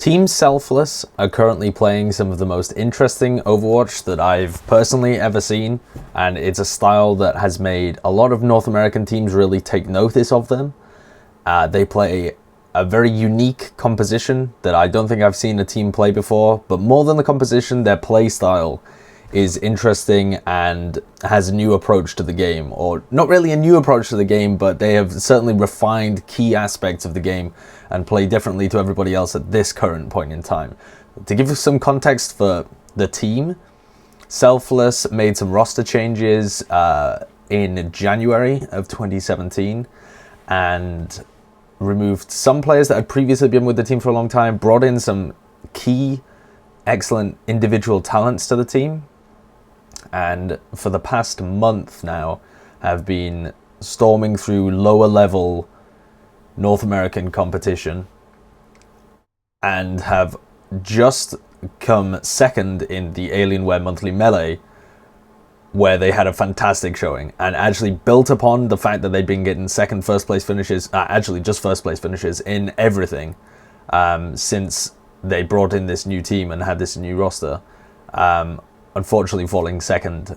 Team Selfless are currently playing some of the most interesting Overwatch that I've personally ever seen, and it's a style that has made a lot of North American teams really take notice of them. They play a very unique composition that I don't think I've seen a team play before, but more than the composition, their play style is interesting and has a new approach to the game, or not really a new approach to the game, but they have certainly refined key aspects of the game and play differently to everybody else at this current point in time. To give you some context for the team, Selfless made some roster changes in January of 2017 and removed some players that had previously been with the team for a long time, brought in some key, excellent individual talents to the team, and for the past month now have been storming through lower level North American competition and have just come second in the Alienware Monthly Melee, where they had a fantastic showing and actually built upon the fact that they'd been getting first place finishes in everything since they brought in this new team and had this new roster. Unfortunately falling second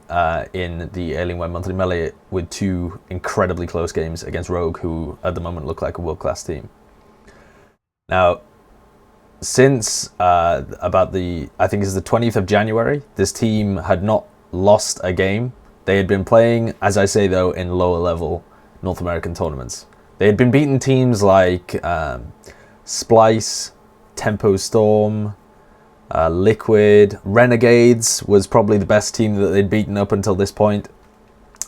in the Alienware Monthly Melee with two incredibly close games against Rogue, who at the moment look like a world-class team. Now, since I think it's the 20th of January, this team had not lost a game. They had been playing, as I say though, in lower level North American tournaments. They had been beating teams like Splice, Tempo Storm, Liquid. Renegades was probably the best team that they'd beaten up until this point.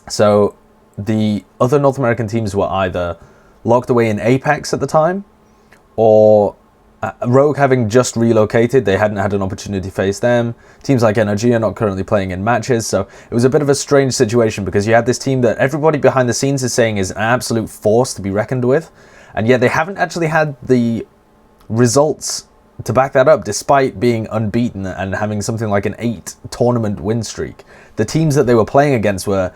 So the other North American teams were either locked away in Apex at the time, or Rogue having just relocated, they hadn't had an opportunity to face them. Teams like NRG are not currently playing in matches, so it was a bit of a strange situation because you had this team that everybody behind the scenes is saying is an absolute force to be reckoned with, and yet they haven't actually had the results to back that up, despite being unbeaten and having something like an 8 tournament win streak. The teams that they were playing against were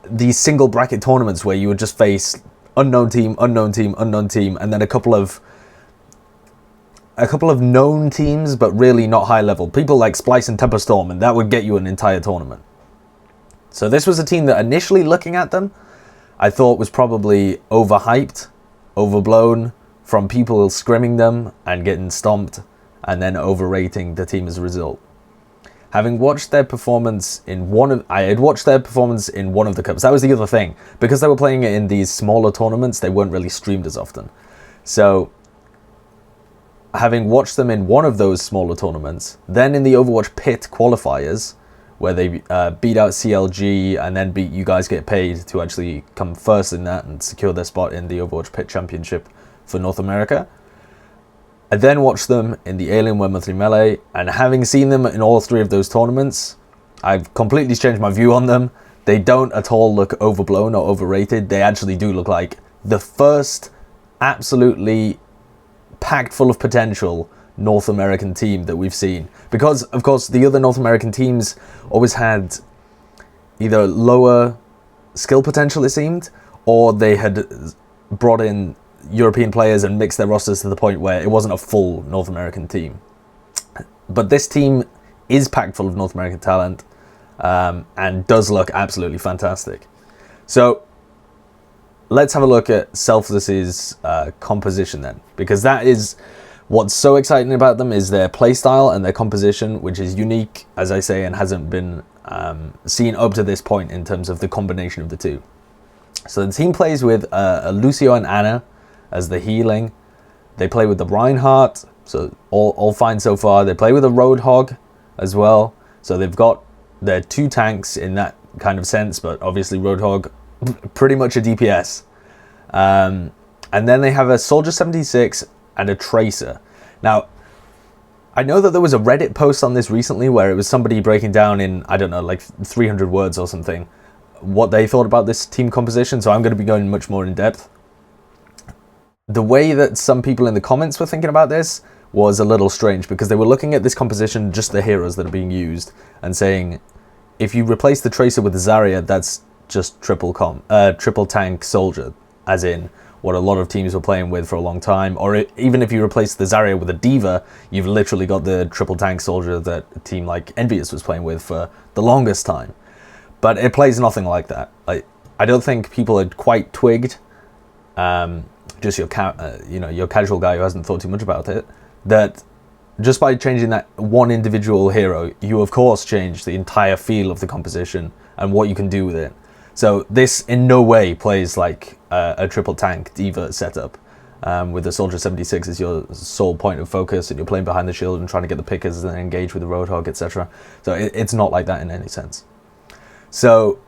these single bracket tournaments where you would just face unknown team, unknown team, unknown team, and then a couple of known teams, but really not high level. People like Splice and Temper Storm, and that would get you an entire tournament. So this was a team that initially looking at them, I thought was probably overhyped, overblown, from people scrimming them and getting stomped and then overrating the team as a result. Having watched their performance I had watched their performance in one of the cups. That was the other thing. Because they were playing it in these smaller tournaments, they weren't really streamed as often. So having watched them in one of those smaller tournaments, then in the Overwatch Pit qualifiers, where they beat out CLG and then beat You Guys Get Paid to actually come first in that and secure their spot in the Overwatch Pit Championship for North America. I then watched them in the Alienware Monthly Melee, and having seen them in all three of those tournaments, I've completely changed my view on them. They don't at all look overblown or overrated. They actually do look like the first absolutely packed full of potential North American team that we've seen. Because, of course, the other North American teams always had either lower skill potential, it seemed, or they had brought in European players and mixed their rosters to the point where it wasn't a full North American team. But this team is packed full of North American talent and does look absolutely fantastic. So let's have a look at Selfless's composition then, because that is what's so exciting about them, is their playstyle and their composition, which is unique, as I say, and hasn't been seen up to this point in terms of the combination of the two. So the team plays with Lucio and Anna as the healing. They play with the Reinhardt, so all fine so far. They play with a Roadhog as well, so they've got their two tanks in that kind of sense, but obviously Roadhog pretty much a DPS. And then they have a Soldier 76 and a Tracer. Now, I know that there was a Reddit post on this recently where it was somebody breaking down in, I don't know, like 300 words or something, what they thought about this team composition, so I'm going to be going much more in depth. The way that some people in the comments were thinking about this was a little strange, because they were looking at this composition, just the heroes that are being used, and saying, if you replace the Tracer with the Zarya, that's just triple tank soldier, as in what a lot of teams were playing with for a long time. Or even if you replace the Zarya with a Diva, you've literally got the triple tank soldier that a team like Envious was playing with for the longest time. But it plays nothing like that. I don't think people had quite twigged, just your casual guy who hasn't thought too much about it, that just by changing that one individual hero, you of course change the entire feel of the composition and what you can do with it. So this in no way plays like a triple tank Diva setup, with the Soldier 76 as your sole point of focus, and you're playing behind the shield and trying to get the pickers and then engage with the Roadhog, etc. So it's not like that in any sense. So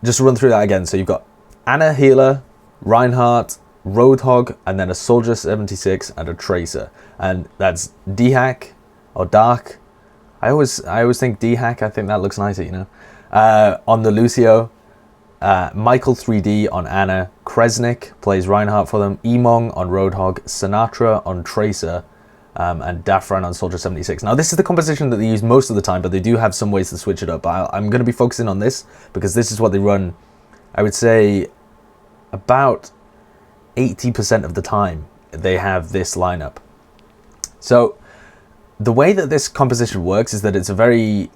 just to run through that again, so you've got Ana healer, Reinhardt, Roadhog, and then a Soldier 76 and a Tracer, and that's D-Hack or Dark. I always think D-Hack. I think that looks nicer, you know. On the Lucio, Michael 3D on Ana, Kresnik plays Reinhardt for them, Emong on Roadhog, Sinatra on Tracer, and Dafran on Soldier 76. Now this is the composition that they use most of the time, but they do have some ways to switch it up. I'm going to be focusing on this because this is what they run, I would say, about 80% of the time they have this lineup. So the way that this composition works is that it's a very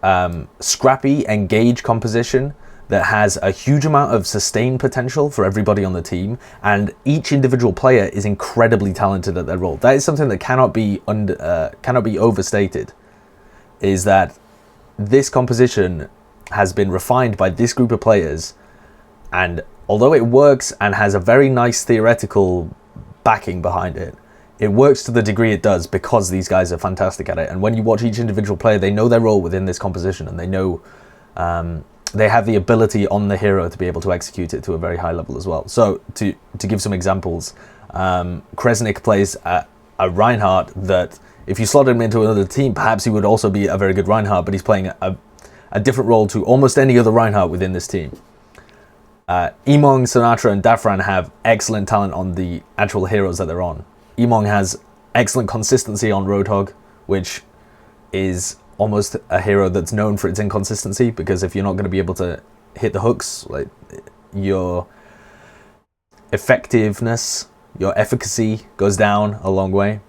scrappy, engage composition that has a huge amount of sustain potential for everybody on the team, and each individual player is incredibly talented at their role. That is something that cannot be overstated, is that this composition has been refined by this group of players, and although it works and has a very nice theoretical backing behind it, it works to the degree it does because these guys are fantastic at it. And when you watch each individual player, they know their role within this composition, and they know they have the ability on the hero to be able to execute it to a very high level as well. So to give some examples, Kresnik plays a Reinhardt that if you slot him into another team, perhaps he would also be a very good Reinhardt, but he's playing a different role to almost any other Reinhardt within this team. Emong, Sinatra, and Dafran have excellent talent on the actual heroes that they're on. Emong has excellent consistency on Roadhog, which is almost a hero that's known for its inconsistency, because if you're not going to be able to hit the hooks, like, your effectiveness, your efficacy goes down a long way.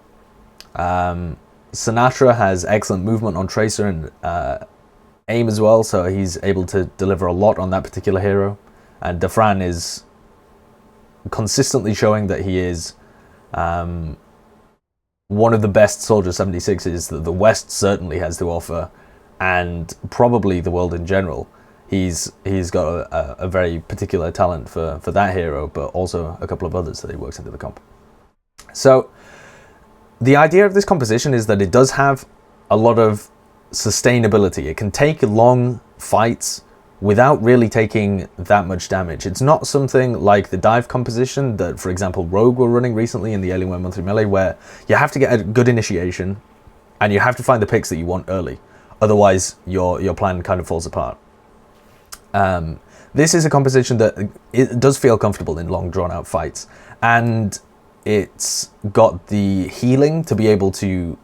Sinatra has excellent movement on Tracer and aim as well, so he's able to deliver a lot on that particular hero. And Dafran is consistently showing that he is one of the best Soldier 76s that the West certainly has to offer, and probably the world in general. He's got a very particular talent for that hero, but also a couple of others that he works into the comp. So the idea of this composition is that it does have a lot of sustainability. It can take long fights without really taking that much damage. It's not something like the dive composition that, for example, Rogue were running recently in the Alienware Monthly Melee, where you have to get a good initiation and you have to find the picks that you want early. Otherwise, your plan kind of falls apart. This is a composition that it does feel comfortable in long, drawn-out fights, and it's got the healing to be able to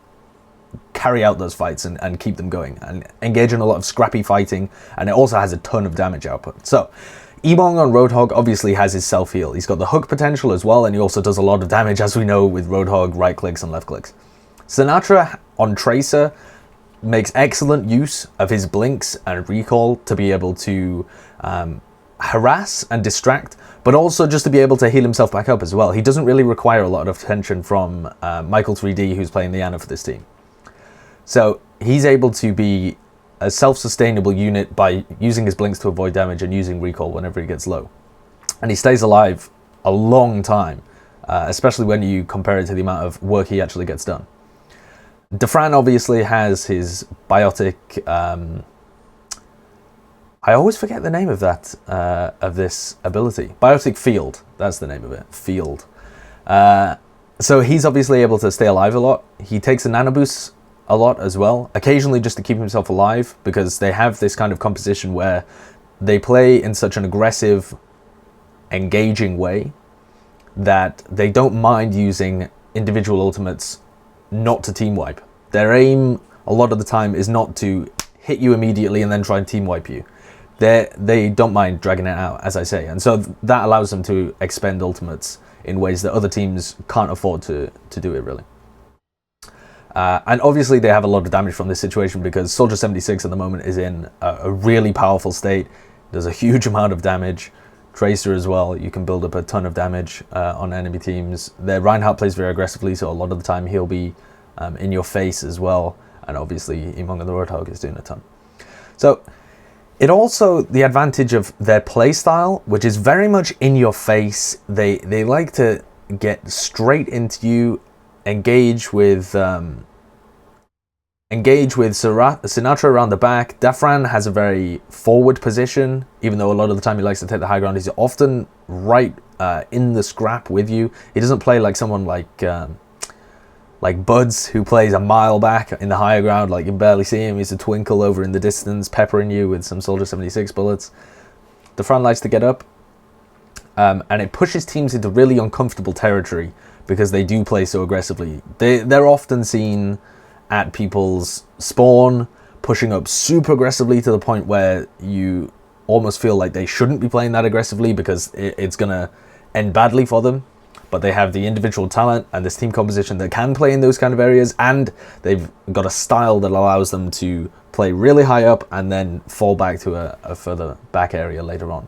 carry out those fights and keep them going and engage in a lot of scrappy fighting, and it also has a ton of damage output. So Emong on Roadhog obviously has his self-heal. He's got the hook potential as well, and he also does a lot of damage, as we know, with Roadhog right clicks and left clicks. Sinatra on Tracer makes excellent use of his blinks and recall to be able to harass and distract, but also just to be able to heal himself back up as well. He doesn't really require a lot of attention from Michael 3D, who's playing the Ana for this team. So he's able to be a self-sustainable unit by using his blinks to avoid damage and using recall whenever he gets low. And he stays alive a long time, especially when you compare it to the amount of work he actually gets done. Dafran obviously has his biotic... I always forget the name of that, of this ability. Biotic Field, that's the name of it, Field. So he's obviously able to stay alive a lot. He takes a nano boost a lot as well, occasionally just to keep himself alive, because they have this kind of composition where they play in such an aggressive, engaging way that they don't mind using individual ultimates not to team wipe. Their aim a lot of the time is not to hit you immediately and then try and team wipe you. They don't mind dragging it out, as I say, and so that allows them to expend ultimates in ways that other teams can't afford to do it, really. And obviously they have a lot of damage from this situation because Soldier 76 at the moment is in a really powerful state. There's a huge amount of damage. Tracer as well, you can build up a ton of damage on enemy teams. Their Reinhardt plays very aggressively, so a lot of the time he'll be in your face as well. And obviously Emong and the Roadhog is doing a ton. So it also, the advantage of their playstyle, which is very much in your face. They like to get straight into you, engage with Sinatra around the back. Dafran has a very forward position, even though a lot of the time he likes to take the high ground. He's often right in the scrap with you. He doesn't play like someone like Buds, who plays a mile back in the higher ground, like you barely see him. He's a twinkle over in the distance, peppering you with some Soldier 76 bullets. Dafran likes to get up, and it pushes teams into really uncomfortable territory because they do play so aggressively. They're often seen at people's spawn, pushing up super aggressively to the point where you almost feel like they shouldn't be playing that aggressively because it's going to end badly for them. But they have the individual talent and this team composition that can play in those kind of areas, and they've got a style that allows them to play really high up and then fall back to a further back area later on.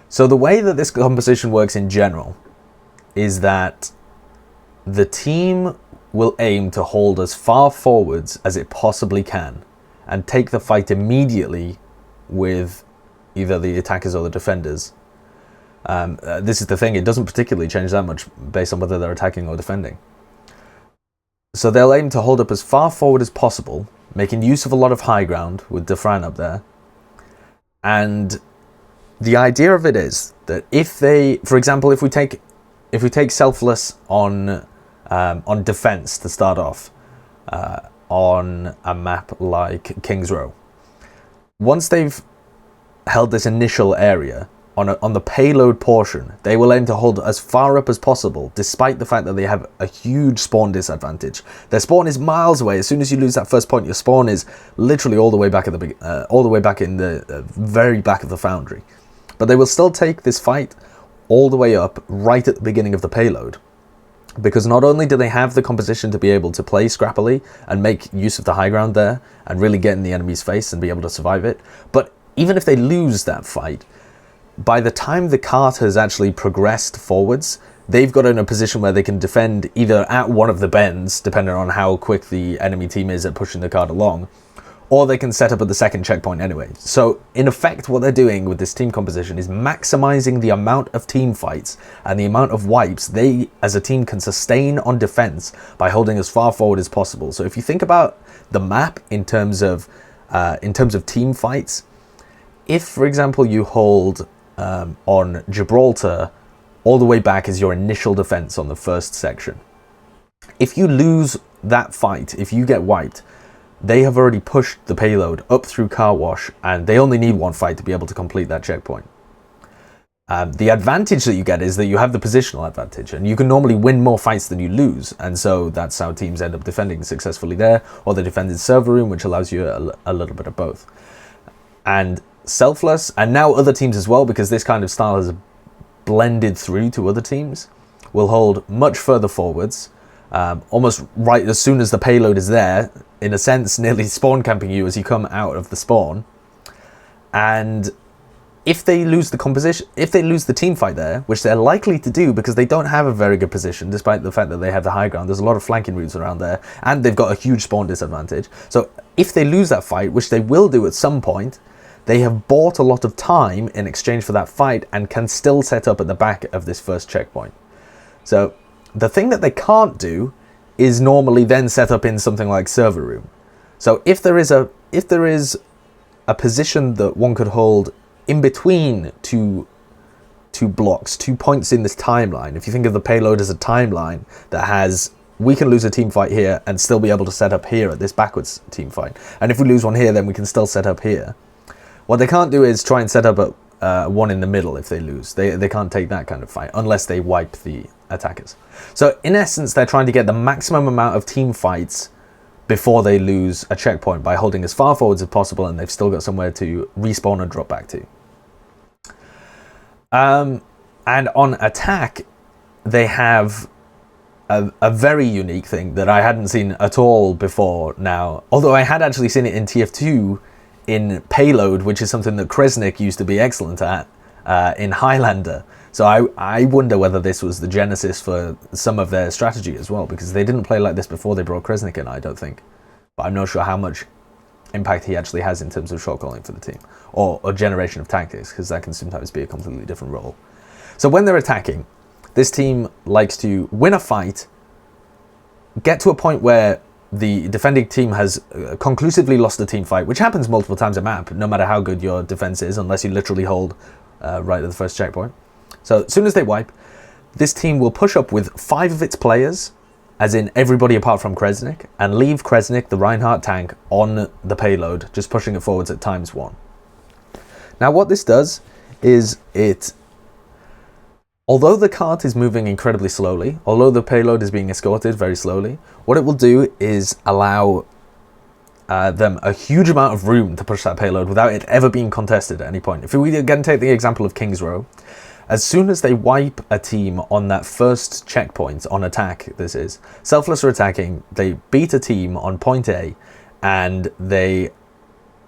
So the way that this composition works in general is that the team will aim to hold as far forwards as it possibly can and take the fight immediately with either the attackers or the defenders. This is the thing, it doesn't particularly change that much based on whether they're attacking or defending. So they'll aim to hold up as far forward as possible, making use of a lot of high ground with Dafran up there. And the idea of it is that if they, for example, if we take Selfless on defense to start off, on a map like King's Row, once they've held this initial area, on the payload portion, they will aim to hold as far up as possible, despite the fact that they have a huge spawn disadvantage. Their spawn is miles away. As soon as you lose that first point, your spawn is literally all the way back in the very back of the foundry. But they will still take this fight all the way up right at the beginning of the payload, because not only do they have the composition to be able to play scrappily and make use of the high ground there and really get in the enemy's face and be able to survive it, but even if they lose that fight, by the time the cart has actually progressed forwards, they've got in a position where they can defend either at one of the bends, depending on how quick the enemy team is at pushing the cart along, or they can set up at the second checkpoint anyway. So in effect, what they're doing with this team composition is maximizing the amount of team fights and the amount of wipes they as a team can sustain on defense by holding as far forward as possible. So if you think about the map in terms of team fights, if for example you hold on Gibraltar, all the way back is your initial defense on the first section. If you lose that fight, if you get wiped, they have already pushed the payload up through Car Wash, and they only need one fight to be able to complete that checkpoint. The advantage that you get is that you have the positional advantage, and you can normally win more fights than you lose, and so that's how teams end up defending successfully there, or they defend in server room, which allows you a little bit of both. And Selfless, and now other teams as well, because this kind of style has blended through to other teams, will hold much further forwards, almost right as soon as the payload is there, in a sense nearly spawn camping you as you come out of the spawn. And if they lose the composition, if they lose the team fight there, which they're likely to do because they don't have a very good position despite the fact that they have the high ground, there's a lot of flanking routes around there, and they've got a huge spawn disadvantage. So if they lose that fight, which they will do at some point, they have bought a lot of time in exchange for that fight and can still set up at the back of this first checkpoint. So the thing that they can't do is normally then set up in something like server room. So if there is a position that one could hold in between two blocks, 2 points in this timeline, if you think of the payload as a timeline that has, we can lose a team fight here and still be able to set up here at this backwards team fight. And if we lose one here, then we can still set up here. What they can't do is try and set up one in the middle if they lose. They can't take that kind of fight unless they wipe the attackers. So in essence, they're trying to get the maximum amount of team fights before they lose a checkpoint by holding as far forwards as possible, and they've still got somewhere to respawn and drop back to. And on attack, they have a very unique thing that I hadn't seen at all before now. Although I had actually seen it in TF2 in Payload, which is something that Kresnik used to be excellent at in Highlander. So I wonder whether this was the genesis for some of their strategy as well, because they didn't play like this before they brought Kresnik in, I don't think. But I'm not sure how much impact he actually has in terms of shot calling for the team, or a generation of tactics, because that can sometimes be a completely different role. So when they're attacking, this team likes to win a fight, get to a point where the defending team has conclusively lost a team fight, which happens multiple times a map, no matter how good your defense is, unless you literally hold right at the first checkpoint. So as soon as they wipe, this team will push up with 5 of its players, as in everybody apart from Kresnik, and leave Kresnik, the Reinhardt tank, on the payload, just pushing it forwards at ×1. Now what this does is although the cart is moving incredibly slowly, although the payload is being escorted very slowly, what it will do is allow them a huge amount of room to push that payload without it ever being contested at any point. If we again take the example of King's Row, as soon as they wipe a team on that first checkpoint, on attack this is, Selfless are attacking, they beat a team on point A, and they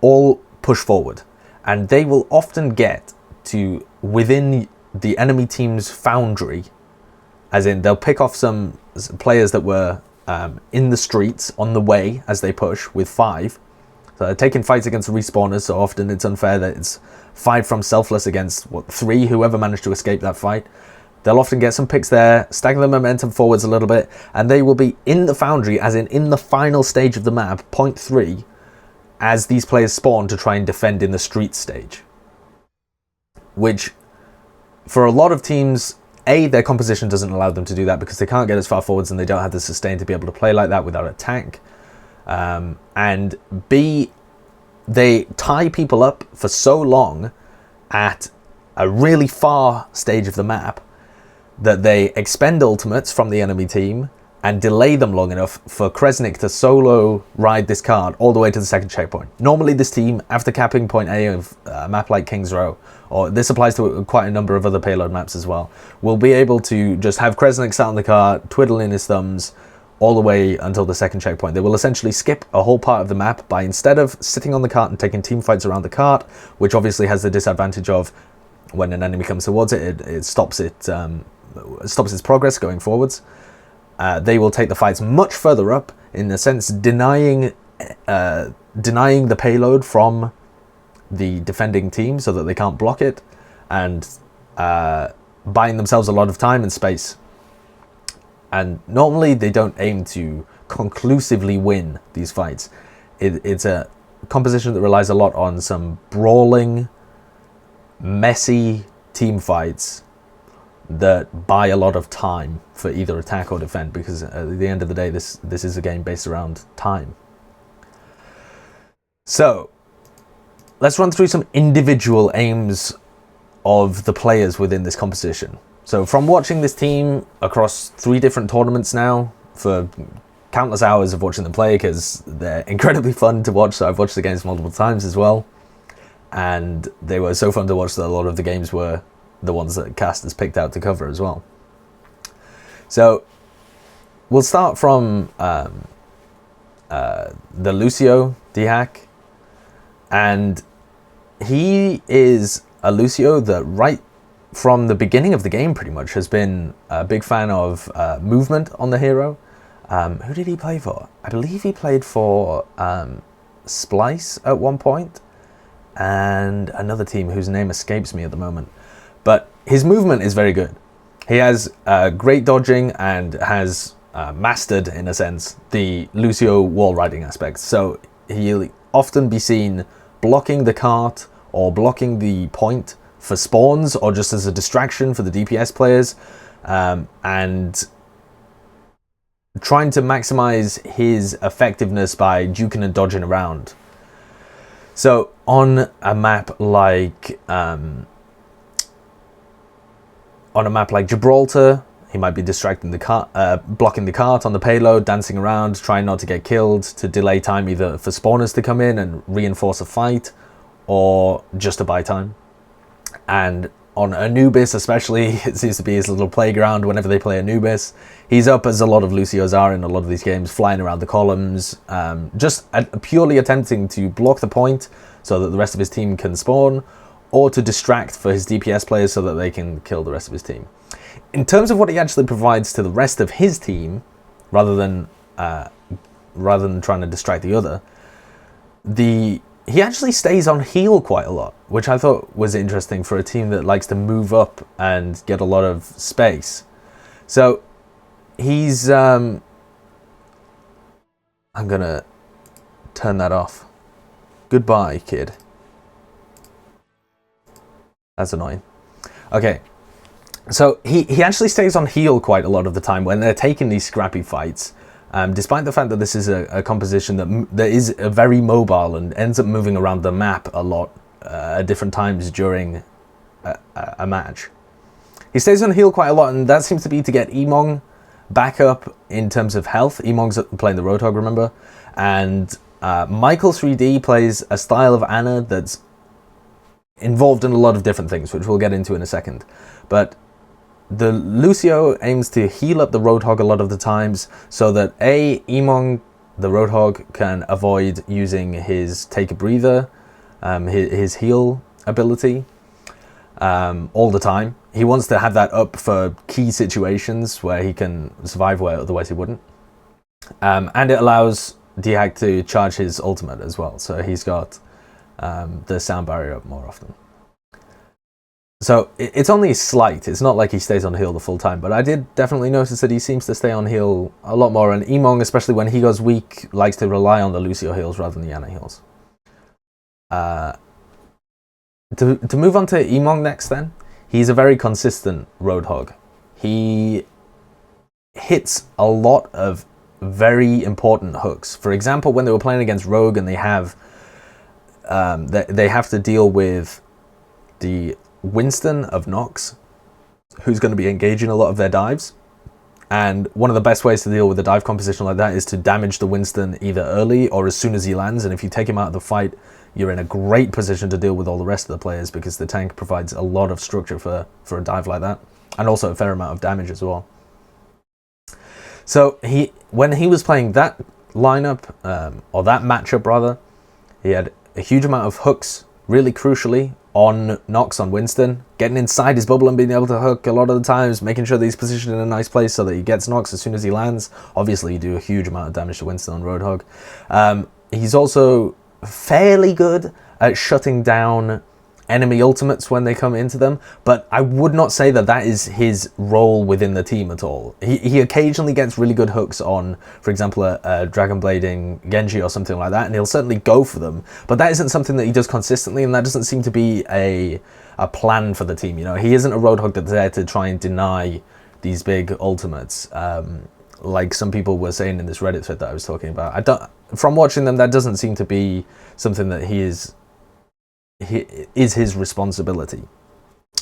all push forward. And they will often get to within the enemy team's foundry, as in they'll pick off some players that were in the streets on the way as they push with 5. So they're taking fights against respawners, so often it's unfair that it's 5 from Selfless against 3, whoever managed to escape that fight. They'll often get some picks there, stagger the momentum forwards a little bit, and they will be in the foundry, as in the final stage of the map, point 3, as these players spawn to try and defend in the street stage. Which, for a lot of teams, A, their composition doesn't allow them to do that because they can't get as far forwards and they don't have the sustain to be able to play like that without a tank. And B, they tie people up for so long at a really far stage of the map that they expend ultimates from the enemy team and delay them long enough for Kresnik to solo ride this card all the way to the second checkpoint. Normally this team, after capping point A of a map like King's Row, or this applies to quite a number of other payload maps as well, will be able to just have Kresnik sat on the cart, twiddling his thumbs, all the way until the second checkpoint. They will essentially skip a whole part of the map by, instead of sitting on the cart and taking team fights around the cart, which obviously has the disadvantage of when an enemy comes towards it, it stops its progress going forwards. They will take the fights much further up, in a sense denying the payload from the defending team so that they can't block it, and buying themselves a lot of time and space. And normally they don't aim to conclusively win these fights. It's a composition that relies a lot on some brawling, messy team fights that buy a lot of time for either attack or defend, because at the end of the day this is a game based around time. So let's run through some individual aims of the players within this composition. So from watching this team across 3 different tournaments now, for countless hours of watching them play, because they're incredibly fun to watch, so I've watched the games multiple times as well, and they were so fun to watch that a lot of the games were the ones that casters picked out to cover as well. So we'll start from the Lucio D-Hack, and he is a Lucio that right from the beginning of the game pretty much has been a big fan of movement on the hero. Who did he play for? I believe he played for Splice at one point, and another team whose name escapes me at the moment. But his movement is very good. He has great dodging and has mastered, in a sense, the Lucio wall riding aspect. So he'll often be seen blocking the cart or blocking the point for spawns, or just as a distraction for the DPS players, and trying to maximize his effectiveness by duking and dodging around. So on a map like Gibraltar, he might be distracting the cart, blocking the cart on the payload, dancing around, trying not to get killed, to delay time either for spawners to come in and reinforce a fight, or just to buy time. And on Anubis especially. It seems to be his little playground whenever they play Anubis. He's up, as a lot of Lucios are in a lot of these games, flying around the columns, just purely attempting to block the point so that the rest of his team can spawn, or to distract for his DPS players so that they can kill the rest of his team. In terms of what he actually provides to the rest of his team, rather than trying to distract the other, he actually stays on heal quite a lot, which I thought was interesting for a team that likes to move up and get a lot of space. So he's I'm gonna turn that off. Goodbye, kid. That's annoying. Okay, so he actually stays on heal quite a lot of the time when they're taking these scrappy fights. Despite the fact that this is a composition that is very mobile and ends up moving around the map a lot at different times during a match. He stays on heal quite a lot, and that seems to be to get Emong back up in terms of health. Emong's playing the Roadhog, remember? And Michael 3D plays a style of Ana that's involved in a lot of different things, which we'll get into in a second. But the Lucio aims to heal up the Roadhog a lot of the times so that Emong, the Roadhog, can avoid using his take a breather, his heal ability, all the time. He wants to have that up for key situations where he can survive where otherwise he wouldn't. And it allows Dihak to charge his ultimate as well, so he's got the sound barrier up more often. So it's only slight. It's not like he stays on heal the full time, but I did definitely notice that he seems to stay on heal a lot more, and Emong, especially when he goes weak, likes to rely on the Lucio heals rather than the Ana heals. To move on to Emong next then, he's a very consistent Roadhog. He hits a lot of very important hooks. For example, when they were playing against Rogue and they have to deal with the Winston of Nox, who's going to be engaging a lot of their dives, and one of the best ways to deal with a dive composition like that is to damage the Winston either early or as soon as he lands, and if you take him out of the fight, you're in a great position to deal with all the rest of the players because the tank provides a lot of structure for a dive like that, and also a fair amount of damage as well. So when he was playing that lineup, or that matchup rather, he had a huge amount of hooks, really crucially, on Nox, on Winston, getting inside his bubble and being able to hook a lot of the times, making sure that he's positioned in a nice place so that he gets Nox as soon as he lands. Obviously, you do a huge amount of damage to Winston on Roadhog. He's also fairly good at shutting down enemy ultimates when they come into them, but I would not say that that is his role within the team at all. He occasionally gets really good hooks on, for example, a Dragon Blading Genji or something like that, and he'll certainly go for them, but that isn't something that he does consistently, and that doesn't seem to be a plan for the team. You know, he isn't a Roadhog that's there to try and deny these big ultimates, like some people were saying in this Reddit thread that I was talking about. From watching them, that doesn't seem to be something that is his responsibility.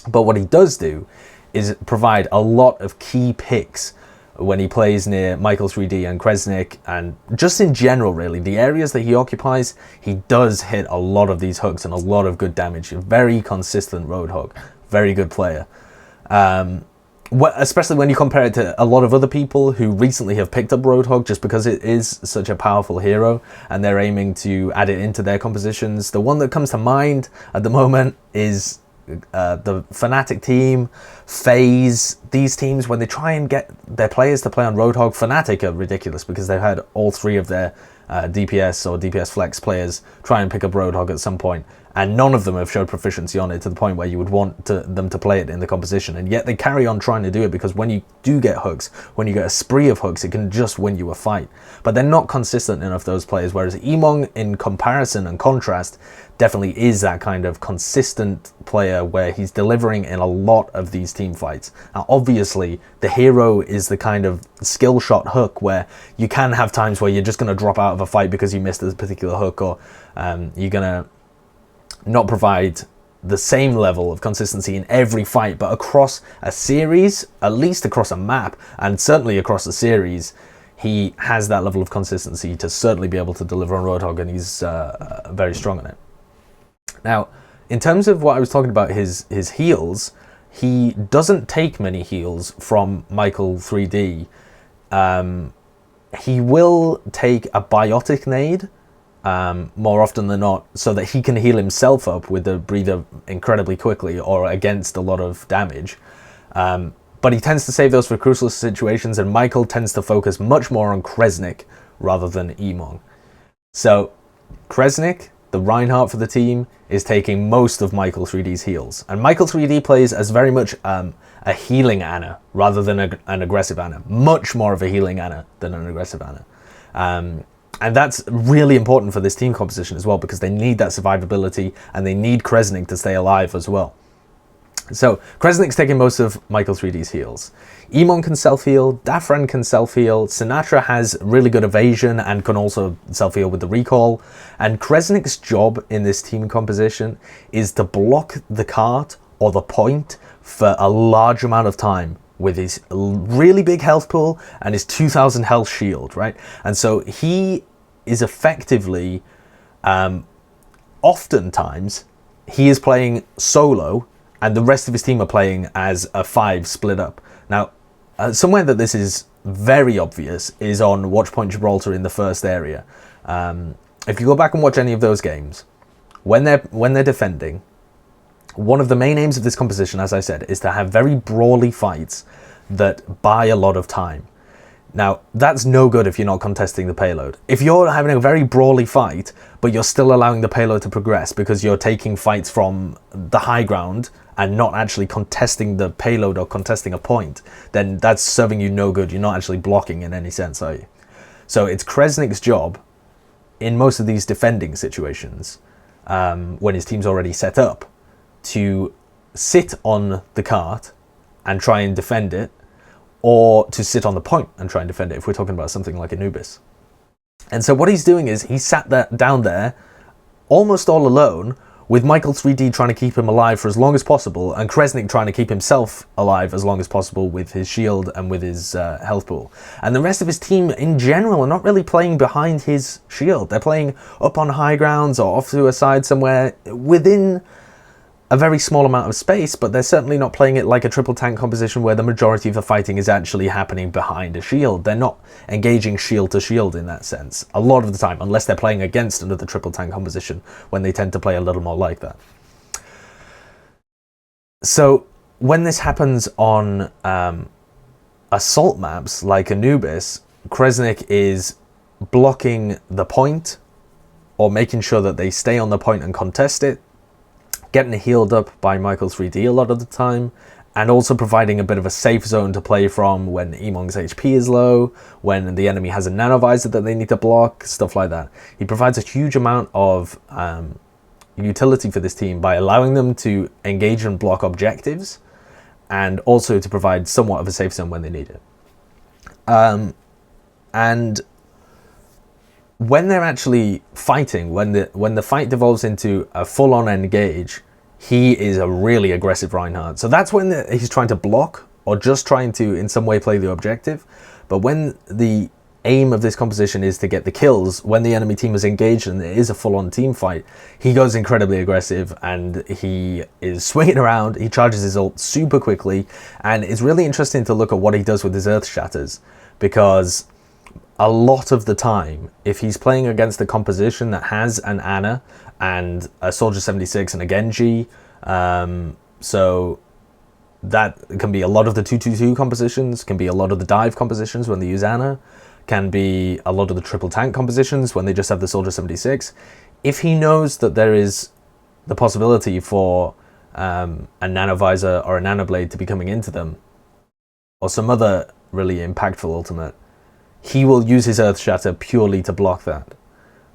But what he does do is provide a lot of key picks when he plays near Michael 3D and Kresnik, and just in general, really, the areas that he occupies, he does hit a lot of these hooks and a lot of good damage. A very consistent Roadhog, very good player. Especially when you compare it to a lot of other people who recently have picked up Roadhog just because it is such a powerful hero and they're aiming to add it into their compositions. The one that comes to mind at the moment is the Fnatic team, FaZe. These teams, when they try and get their players to play on Roadhog, Fnatic are ridiculous because they've had all three of their DPS or DPS Flex players try and pick up Roadhog at some point, and none of them have showed proficiency on it to the point where you would want them to play it in the composition, and yet they carry on trying to do it because when you do get hooks, when you get a spree of hooks, it can just win you a fight. But they're not consistent enough, those players, whereas Emong, in comparison and contrast, definitely is that kind of consistent player where he's delivering in a lot of these team fights. Now, obviously, the hero is the kind of skill shot hook where you can have times where you're just going to drop out of a fight because you missed a particular hook, or you're going to not provide the same level of consistency in every fight, but across a series, at least across a map, and certainly across a series, he has that level of consistency to certainly be able to deliver on Roadhog, and he's very strong on it. Now, in terms of what I was talking about, his heals, he doesn't take many heals from Michael 3D. He will take a biotic nade more often than not, so that he can heal himself up with the breather incredibly quickly or against a lot of damage. But he tends to save those for crucial situations, and Michael tends to focus much more on Kresnik rather than Emong. So Kresnik, the Reinhardt for the team, is taking most of Michael 3D's heals. And Michael 3D plays as very much a healing Ana rather than an aggressive Ana. Much more of a healing Ana than an aggressive Ana. And that's really important for this team composition as well, because they need that survivability and they need Kresnik to stay alive as well. So Kresnik's taking most of Michael 3D's heals. Emon can self-heal, Dafran can self-heal, Sinatra has really good evasion and can also self-heal with the recall, and Kresnik's job in this team composition is to block the cart or the point for a large amount of time with his really big health pool and his 2000 health shield, right? And so he is effectively, oftentimes, he is playing solo and the rest of his team are playing as a 5 split up. Now, somewhere that this is very obvious is on Watchpoint Gibraltar in the first area. If you go back and watch any of those games, when they're defending, one of the main aims of this composition, as I said, is to have very brawly fights that buy a lot of time. Now, that's no good if you're not contesting the payload. If you're having a very brawly fight, but you're still allowing the payload to progress because you're taking fights from the high ground and not actually contesting the payload or contesting a point, then that's serving you no good. You're not actually blocking in any sense, are you? So it's Kresnik's job in most of these defending situations, when his team's already set up, to sit on the cart and try and defend it, or to sit on the point and try and defend it if we're talking about something like Anubis. And so what he's doing is he sat down there almost all alone with Michael 3D trying to keep him alive for as long as possible, and Kresnik trying to keep himself alive as long as possible with his shield and with his health pool. And the rest of his team in general are not really playing behind his shield. They're playing up on high grounds or off to a side somewhere within a very small amount of space, but they're certainly not playing it like a triple tank composition where the majority of the fighting is actually happening behind a shield. They're not engaging shield to shield in that sense a lot of the time, unless they're playing against another triple tank composition, when they tend to play a little more like that. So when this happens on assault maps like Anubis, Kresnik is blocking the point or making sure that they stay on the point and contest it, getting healed up by Michael 3D a lot of the time, and also providing a bit of a safe zone to play from when Emong's HP is low, when the enemy has a nanovisor that they need to block, stuff like that. He provides a huge amount of utility for this team by allowing them to engage and block objectives, and also to provide somewhat of a safe zone when they need it. And when they're actually fighting, when the fight devolves into a full-on engage, he is a really aggressive Reinhardt. So that's when he's trying to block or just trying to in some way play the objective. But when the aim of this composition is to get the kills, when the enemy team is engaged and it is a full-on team fight, he goes incredibly aggressive and he is swinging around. He charges his ult super quickly, and it's really interesting to look at what he does with his Earth Shatters, because a lot of the time, if he's playing against a composition that has an Ana and a Soldier 76 and a Genji, so that can be a lot of the 222 compositions, can be a lot of the dive compositions when they use Ana, can be a lot of the triple tank compositions when they just have the Soldier 76. If he knows that there is the possibility for a nanovisor or a nanoblade to be coming into them, or some other really impactful ultimate, he will use his Earth Shatter purely to block that.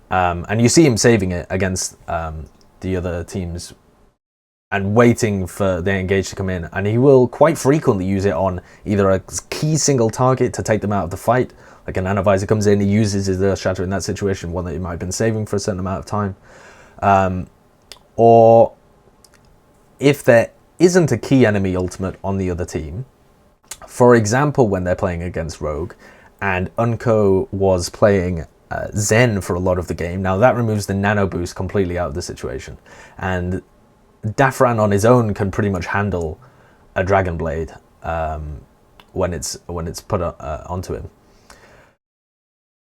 And you see him saving it against the other teams and waiting for their engage to come in. And he will quite frequently use it on either a key single target to take them out of the fight. Like a nanovisor comes in, he uses his Earth Shatter in that situation, one that he might have been saving for a certain amount of time. Or if there isn't a key enemy ultimate on the other team, for example, when they're playing against Rogue, and Unco was playing Zen for a lot of the game. Now that removes the nano boost completely out of the situation, and Dafran on his own can pretty much handle a Dragon Blade when it's put onto him,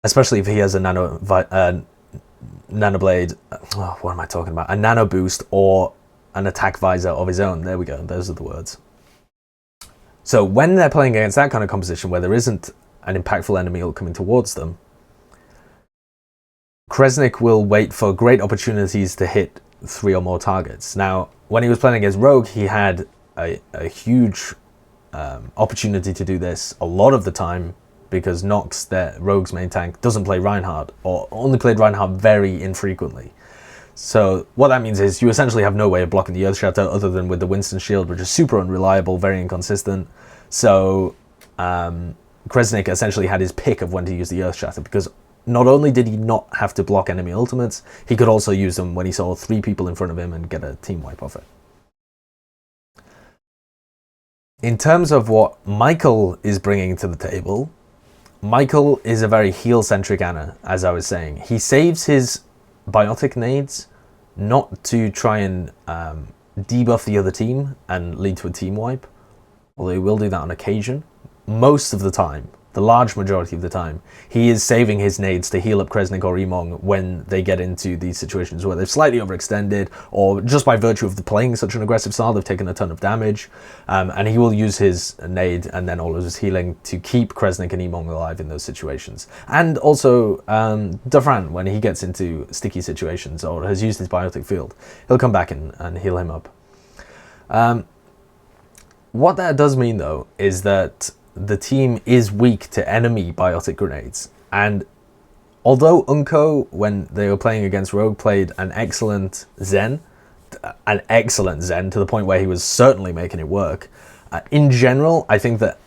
especially if he has a Nano Blade. Oh, what am I talking about? A Nano Boost or an attack visor of his own. There we go. Those are the words. So when they're playing against that kind of composition where there isn't an impactful enemy coming towards them, Kresnik will wait for great opportunities to hit 3 or more targets. Now, when he was playing against Rogue, he had a huge opportunity to do this a lot of the time, because Nox, Rogue's main tank, doesn't play Reinhardt, or only played Reinhardt very infrequently. So what that means is you essentially have no way of blocking the Earth Shatter other than with the Winston shield, which is super unreliable, very inconsistent. So Kresnik essentially had his pick of when to use the Earth Shatter, because not only did he not have to block enemy ultimates, he could also use them when he saw 3 people in front of him and get a team wipe off it. In terms of what Michael is bringing to the table, Michael is a very heal-centric Ana, as I was saying. He saves his biotic nades not to try and debuff the other team and lead to a team wipe, although he will do that on occasion. Most of the time, the large majority of the time, he is saving his nades to heal up Kresnik or Emong when they get into these situations where they've slightly overextended, or just by virtue of playing such an aggressive style, they've taken a ton of damage, and he will use his nade and then all of his healing to keep Kresnik and Emong alive in those situations. And also Dafran, when he gets into sticky situations or has used his biotic field, he'll come back and heal him up. What that does mean, though, is that the team is weak to enemy biotic grenades, and although Unko, when they were playing against Rogue, played an excellent Zen to the point where he was certainly making it work, in general I think that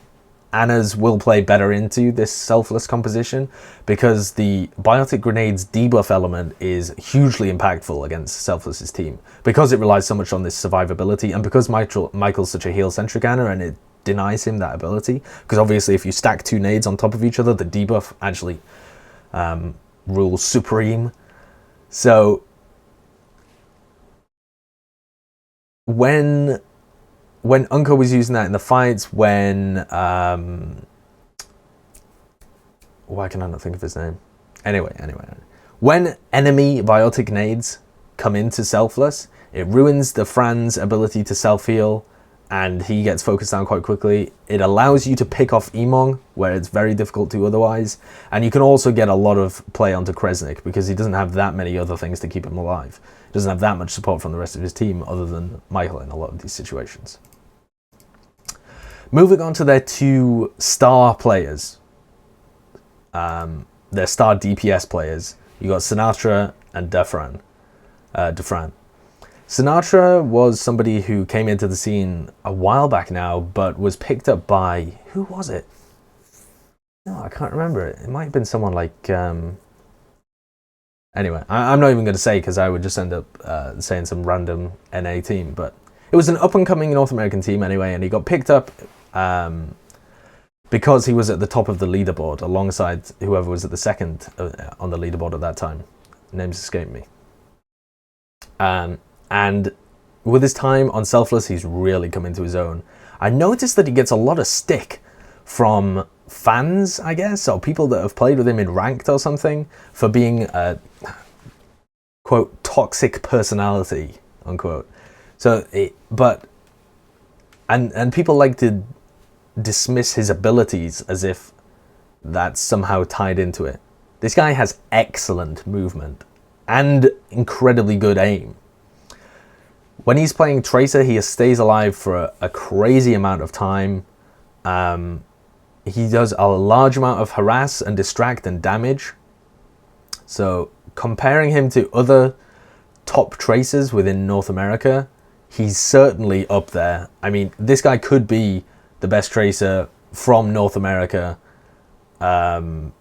Ana's will play better into this Selfless composition, because the biotic grenades debuff element is hugely impactful against Selfless's team, because it relies so much on this survivability, and because Michael's such a heal-centric Ana, and it denies him that ability, because obviously if you stack 2 nades on top of each other, the debuff actually rules supreme. So when Unko was using that in the fights, when why can I not think of his name? Anyway, when enemy biotic nades come into Selfless, it ruins the Fran's ability to self-heal, and he gets focused down quite quickly. It allows you to pick off Emong, where it's very difficult to otherwise, and you can also get a lot of play onto Kresnik, because he doesn't have that many other things to keep him alive. He doesn't have that much support from the rest of his team other than Michael in a lot of these situations. Moving on to their 2 star players, their star DPS players, you got Sinatra and Dafran. Sinatra was somebody who came into the scene a while back now, but was picked up by, who was it? No, I can't remember it. It might have been someone like, anyway, I'm not even going to say, because I would just end up saying some random NA team, but it was an up-and-coming North American team anyway, and he got picked up because he was at the top of the leaderboard alongside whoever was at the second on the leaderboard at that time. Names escape me. And with his time on Selfless, he's really come into his own. I noticed that he gets a lot of stick from fans, I guess, or people that have played with him in ranked or something, for being a, quote, toxic personality, unquote. So, and people like to dismiss his abilities as if that's somehow tied into it. This guy has excellent movement and incredibly good aim. When he's playing Tracer, he stays alive for a crazy amount of time. He does a large amount of harass and distract and damage. So comparing him to other top Tracers within North America, he's certainly up there. I mean, this guy could be the best Tracer from North America. When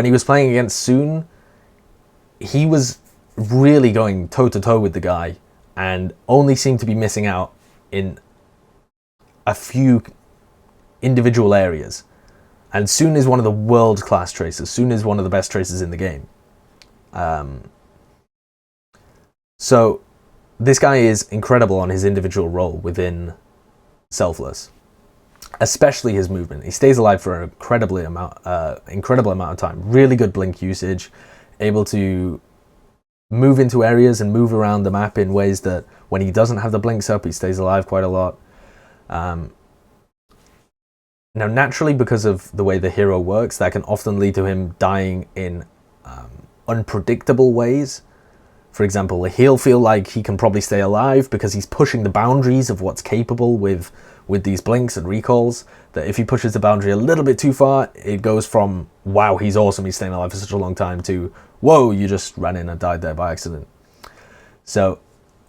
he was playing against Soon, he was really going toe-to-toe with the guy, and only seemed to be missing out in a few individual areas. And Soon is one of the world-class Tracers. Soon is one of the best Tracers in the game. So this guy is incredible on his individual role within Selfless, especially his movement. He stays alive for an incredible amount of time. Really good blink usage, able to move into areas and move around the map in ways that when he doesn't have the blinks up, he stays alive quite a lot. Now, naturally, because of the way the hero works, that can often lead to him dying in unpredictable ways. For example, he'll feel like he can probably stay alive because he's pushing the boundaries of what's capable with these blinks and recalls, that if he pushes the boundary a little bit too far, it goes from, wow, he's awesome, he's staying alive for such a long time, to, whoa, you just ran in and died there by accident. So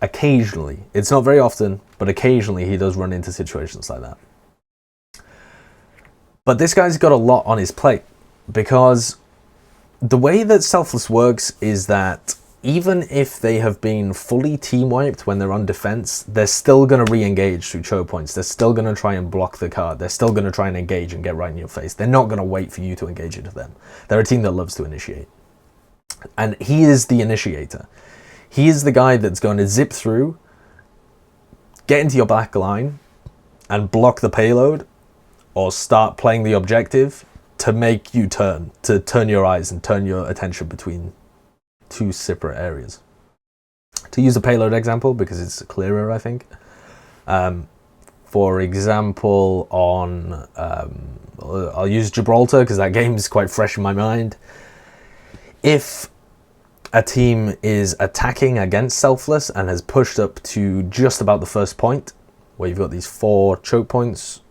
occasionally, it's not very often, but occasionally he does run into situations like that. But this guy's got a lot on his plate, because the way that Selfless works is that even if they have been fully team wiped when they're on defense, they're still going to re-engage through choke points. They're still going to try and block the card. They're still going to try and engage and get right in your face. They're not going to wait for you to engage into them. They're a team that loves to initiate. And he is the initiator. He is the guy that's going to zip through, get into your back line, and block the payload, or start playing the objective to make you turn your eyes and turn your attention between two separate areas. To use a payload example, because it's clearer, I think. For example, on I'll use Gibraltar because that game is quite fresh in my mind. If a team is attacking against Selfless and has pushed up to just about the first point, where you've got these 4 choke points,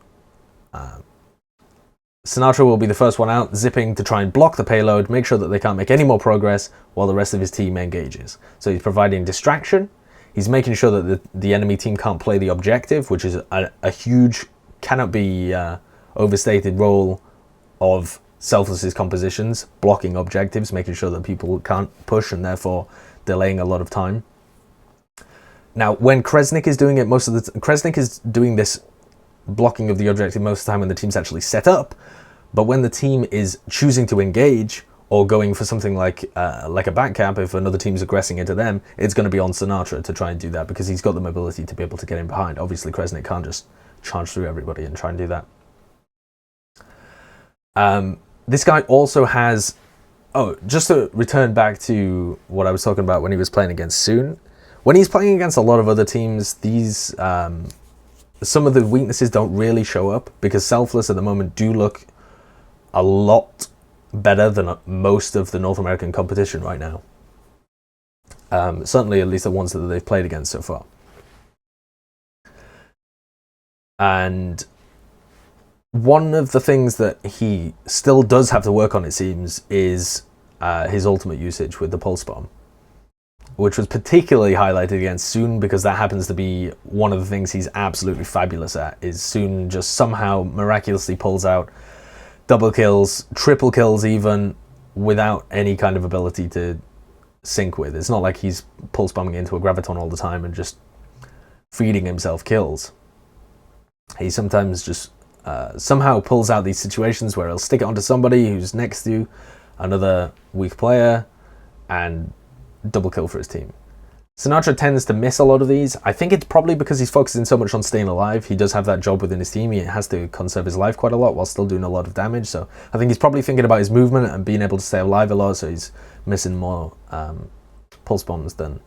Sinatra will be the first one out, zipping to try and block the payload, make sure that they can't make any more progress while the rest of his team engages. So he's providing distraction. He's making sure that the enemy team can't play the objective, which is a huge, cannot be overstated role of Selfless's compositions, blocking objectives, making sure that people can't push and therefore delaying a lot of time. Now, when Kresnik is doing it, Kresnik is doing this blocking of the objective most of the time when the team's actually set up, but when the team is choosing to engage or going for something like a back cap, if another team's aggressing into them, it's going to be on Sinatra to try and do that because he's got the mobility to be able to get in behind. Obviously, Kresnik can't just charge through everybody and try and do that. This guy also has... Oh, just to return back to what I was talking about when he was playing against Soon. When he's playing against a lot of other teams, these... some of the weaknesses don't really show up because Selfless at the moment do look a lot better than most of the North American competition right now. Certainly at least the ones that they've played against so far. And one of the things that he still does have to work on, it seems, is his ultimate usage with the Pulse Bomb, which was particularly highlighted against Soon because that happens to be one of the things he's absolutely fabulous at, is Soon just somehow miraculously pulls out double kills, triple kills even, without any kind of ability to sync with. It's not like he's pulse bombing into a graviton all the time and just feeding himself kills. He sometimes just somehow pulls out these situations where he'll stick it onto somebody who's next to another weak player and double kill for his team. Sinatra tends to miss a lot of these. I think it's probably because he's focusing so much on staying alive. He does have that job within his team. He has to conserve his life quite a lot while still doing a lot of damage. So I think he's probably thinking about his movement and being able to stay alive a lot. So he's missing more pulse bombs than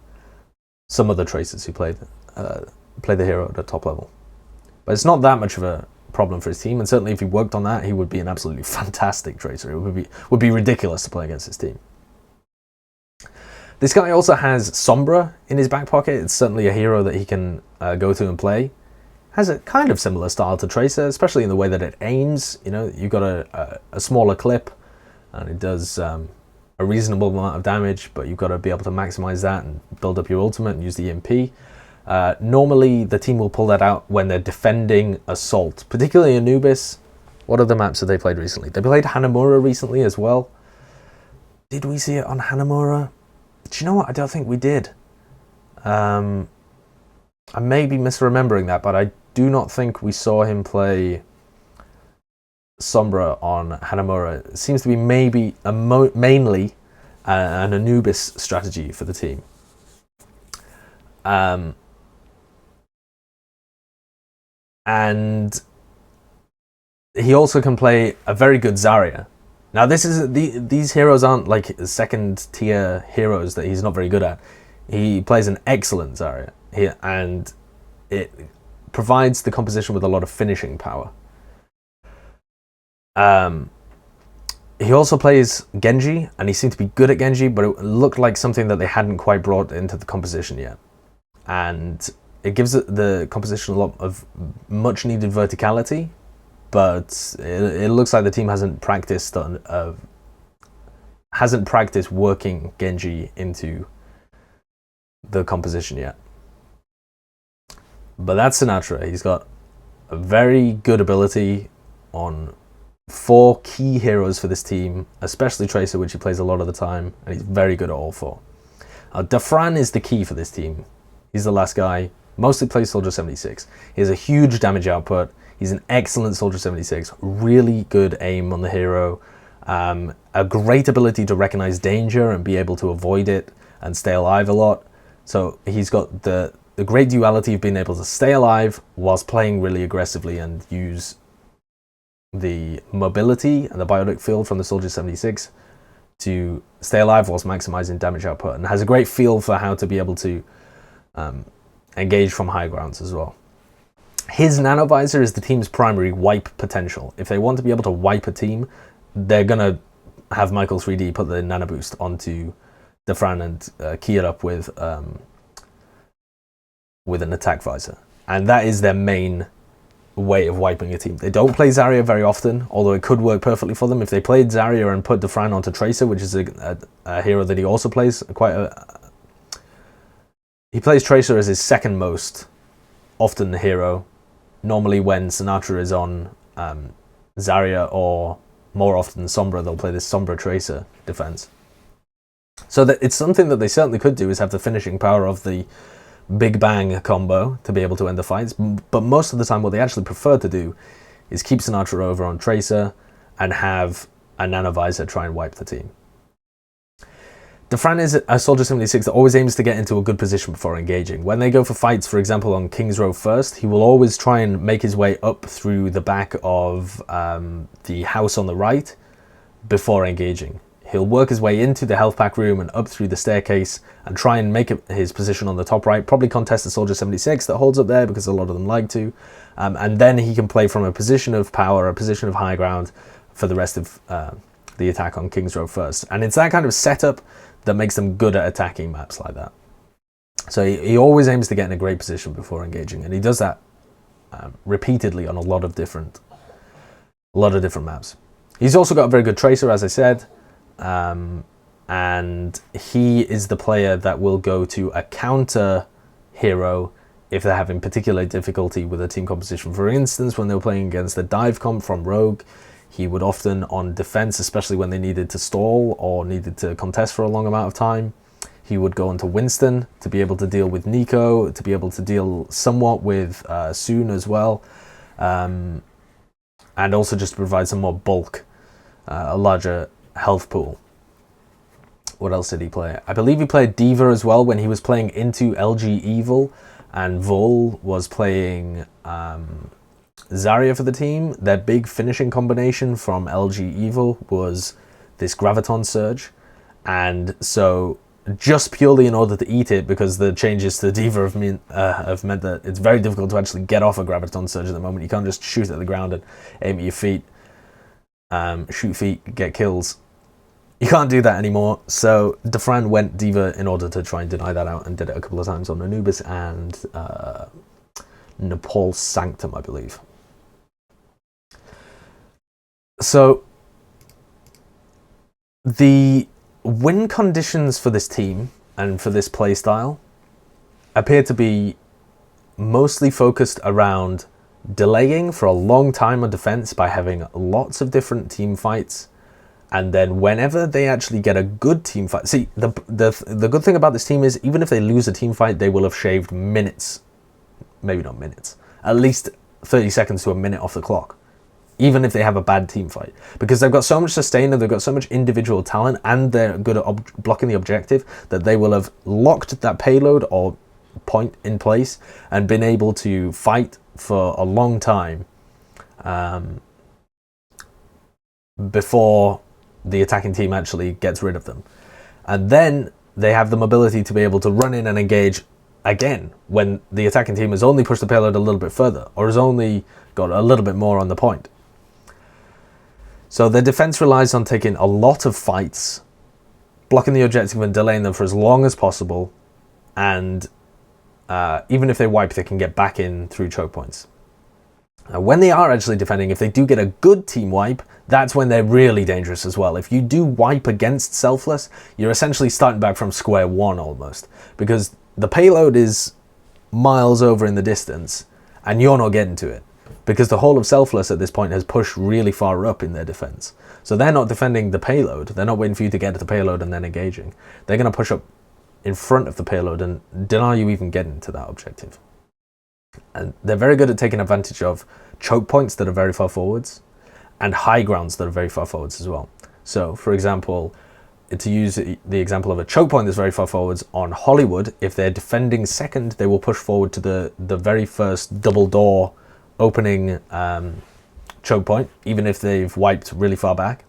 some other tracers who play the hero at a top level. But it's not that much of a problem for his team. And certainly if he worked on that, he would be an absolutely fantastic tracer. It would be ridiculous to play against his team. This guy also has Sombra in his back pocket. It's certainly a hero that he can go to and play. Has a kind of similar style to Tracer, especially in the way that it aims. You know, you've got a smaller clip, and it does a reasonable amount of damage, but you've got to be able to maximize that and build up your ultimate and use the EMP. Normally, the team will pull that out when they're defending Assault, particularly Anubis. What other maps have they played recently? They played Hanamura recently as well. Did we see it on Hanamura? Do you know what? I don't think we did. I may be misremembering that, but I do not think we saw him play Sombra on Hanamura. It seems to be maybe mainly an Anubis strategy for the team. And he also can play a very good Zarya. Now, these heroes aren't like second tier heroes that he's not very good at. He plays an excellent Zarya, and it provides the composition with a lot of finishing power. He also plays Genji, and he seemed to be good at Genji, but it looked like something that they hadn't quite brought into the composition yet. And it gives the composition a lot of much needed verticality, but it looks like the team hasn't practiced working Genji into the composition yet. But that's Sinatra. He's got a very good ability on 4 key heroes for this team, especially Tracer, which he plays a lot of the time, and he's very good at all 4. Dafran is the key for this team. He's the last guy. Mostly plays Soldier 76. He has a huge damage output. He's an excellent Soldier 76. Really good aim on the hero. A great ability to recognize danger and be able to avoid it and stay alive a lot. So he's got the great duality of being able to stay alive whilst playing really aggressively and use the mobility and the biotic field from the Soldier 76 to stay alive whilst maximizing damage output, and has a great feel for how to be able to engage from high grounds as well. His nanovisor is the team's primary wipe potential. If they want to be able to wipe a team, they're going to have Michael 3D put the nano boost onto Dafran and key it up with an attack visor. And that is their main way of wiping a team. They don't play Zarya very often, although it could work perfectly for them. If they played Zarya and put Dafran onto Tracer, which is a hero that he also plays he plays Tracer as his second most often hero. Normally when Sinatra is on Zarya, or more often Sombra, they'll play this Sombra Tracer defense. So that it's something that they certainly could do, is have the finishing power of the Big Bang combo to be able to end the fights. But most of the time what they actually prefer to do is keep Sinatra over on Tracer and have a nanovisor try and wipe the team. Dafran is a Soldier 76 that always aims to get into a good position before engaging. When they go for fights, for example, on King's Row first, he will always try and make his way up through the back of the house on the right before engaging. He'll work his way into the health pack room and up through the staircase and try and make his position on the top right, probably contest the Soldier 76 that holds up there, because a lot of them like to. And then he can play from a position of power, a position of high ground for the rest of the attack on King's Row first. And it's that kind of setup that makes them good at attacking maps like that. So he always aims to get in a great position before engaging, and he does that repeatedly on a lot of different maps. He's also got a very good Tracer, as I said, and he is the player that will go to a counter hero if they're having particular difficulty with a team composition. For instance, when they were playing against the dive comp from Rogue, he would often, on defense, especially when they needed to stall or needed to contest for a long amount of time, he would go into Winston to be able to deal with Nico, to be able to deal somewhat with Soon as well, and also just to provide some more bulk, a larger health pool. What else did he play? I believe he played D.Va as well when he was playing into LG Evil, and Vol was playing Zarya for the team. Their big finishing combination from LG Evil was this Graviton Surge, and so just purely in order to eat it, because the changes to D.Va have meant that it's very difficult to actually get off a Graviton Surge at the moment. You can't just shoot at the ground and aim at your feet, shoot feet, get kills. You can't do that anymore, so Dafran went D.Va in order to try and deny that out, and did it a couple of times on Anubis and Nepal Sanctum, I believe. So the win conditions for this team and for this playstyle appear to be mostly focused around delaying for a long time on defense by having lots of different team fights, and then whenever they actually get a good team fight, see, the good thing about this team is even if they lose a team fight, they will have shaved minutes, maybe not minutes, at least 30 seconds to a minute off the clock, even if they have a bad team fight, because they've got so much sustainer, they've got so much individual talent, and they're good at blocking the objective, that they will have locked that payload or point in place and been able to fight for a long time before the attacking team actually gets rid of them. And then they have the mobility to be able to run in and engage again when the attacking team has only pushed the payload a little bit further or has only got a little bit more on the point. So their defense relies on taking a lot of fights, blocking the objective and delaying them for as long as possible, and even if they wipe, they can get back in through choke points. When they are actually defending, if they do get a good team wipe, that's when they're really dangerous as well. If you do wipe against Selfless, you're essentially starting back from square one almost, because the payload is miles over in the distance and you're not getting to it, because the whole of Selfless at this point has pushed really far up in their defense. So they're not defending the payload. They're not waiting for you to get to the payload and then engaging. They're going to push up in front of the payload and deny you even getting to that objective. And they're very good at taking advantage of choke points that are very far forwards and high grounds that are very far forwards as well. So, for example, to use the example of a choke point that's very far forwards on Hollywood, if they're defending second, they will push forward to the very first double door opening choke point, even if they've wiped really far back,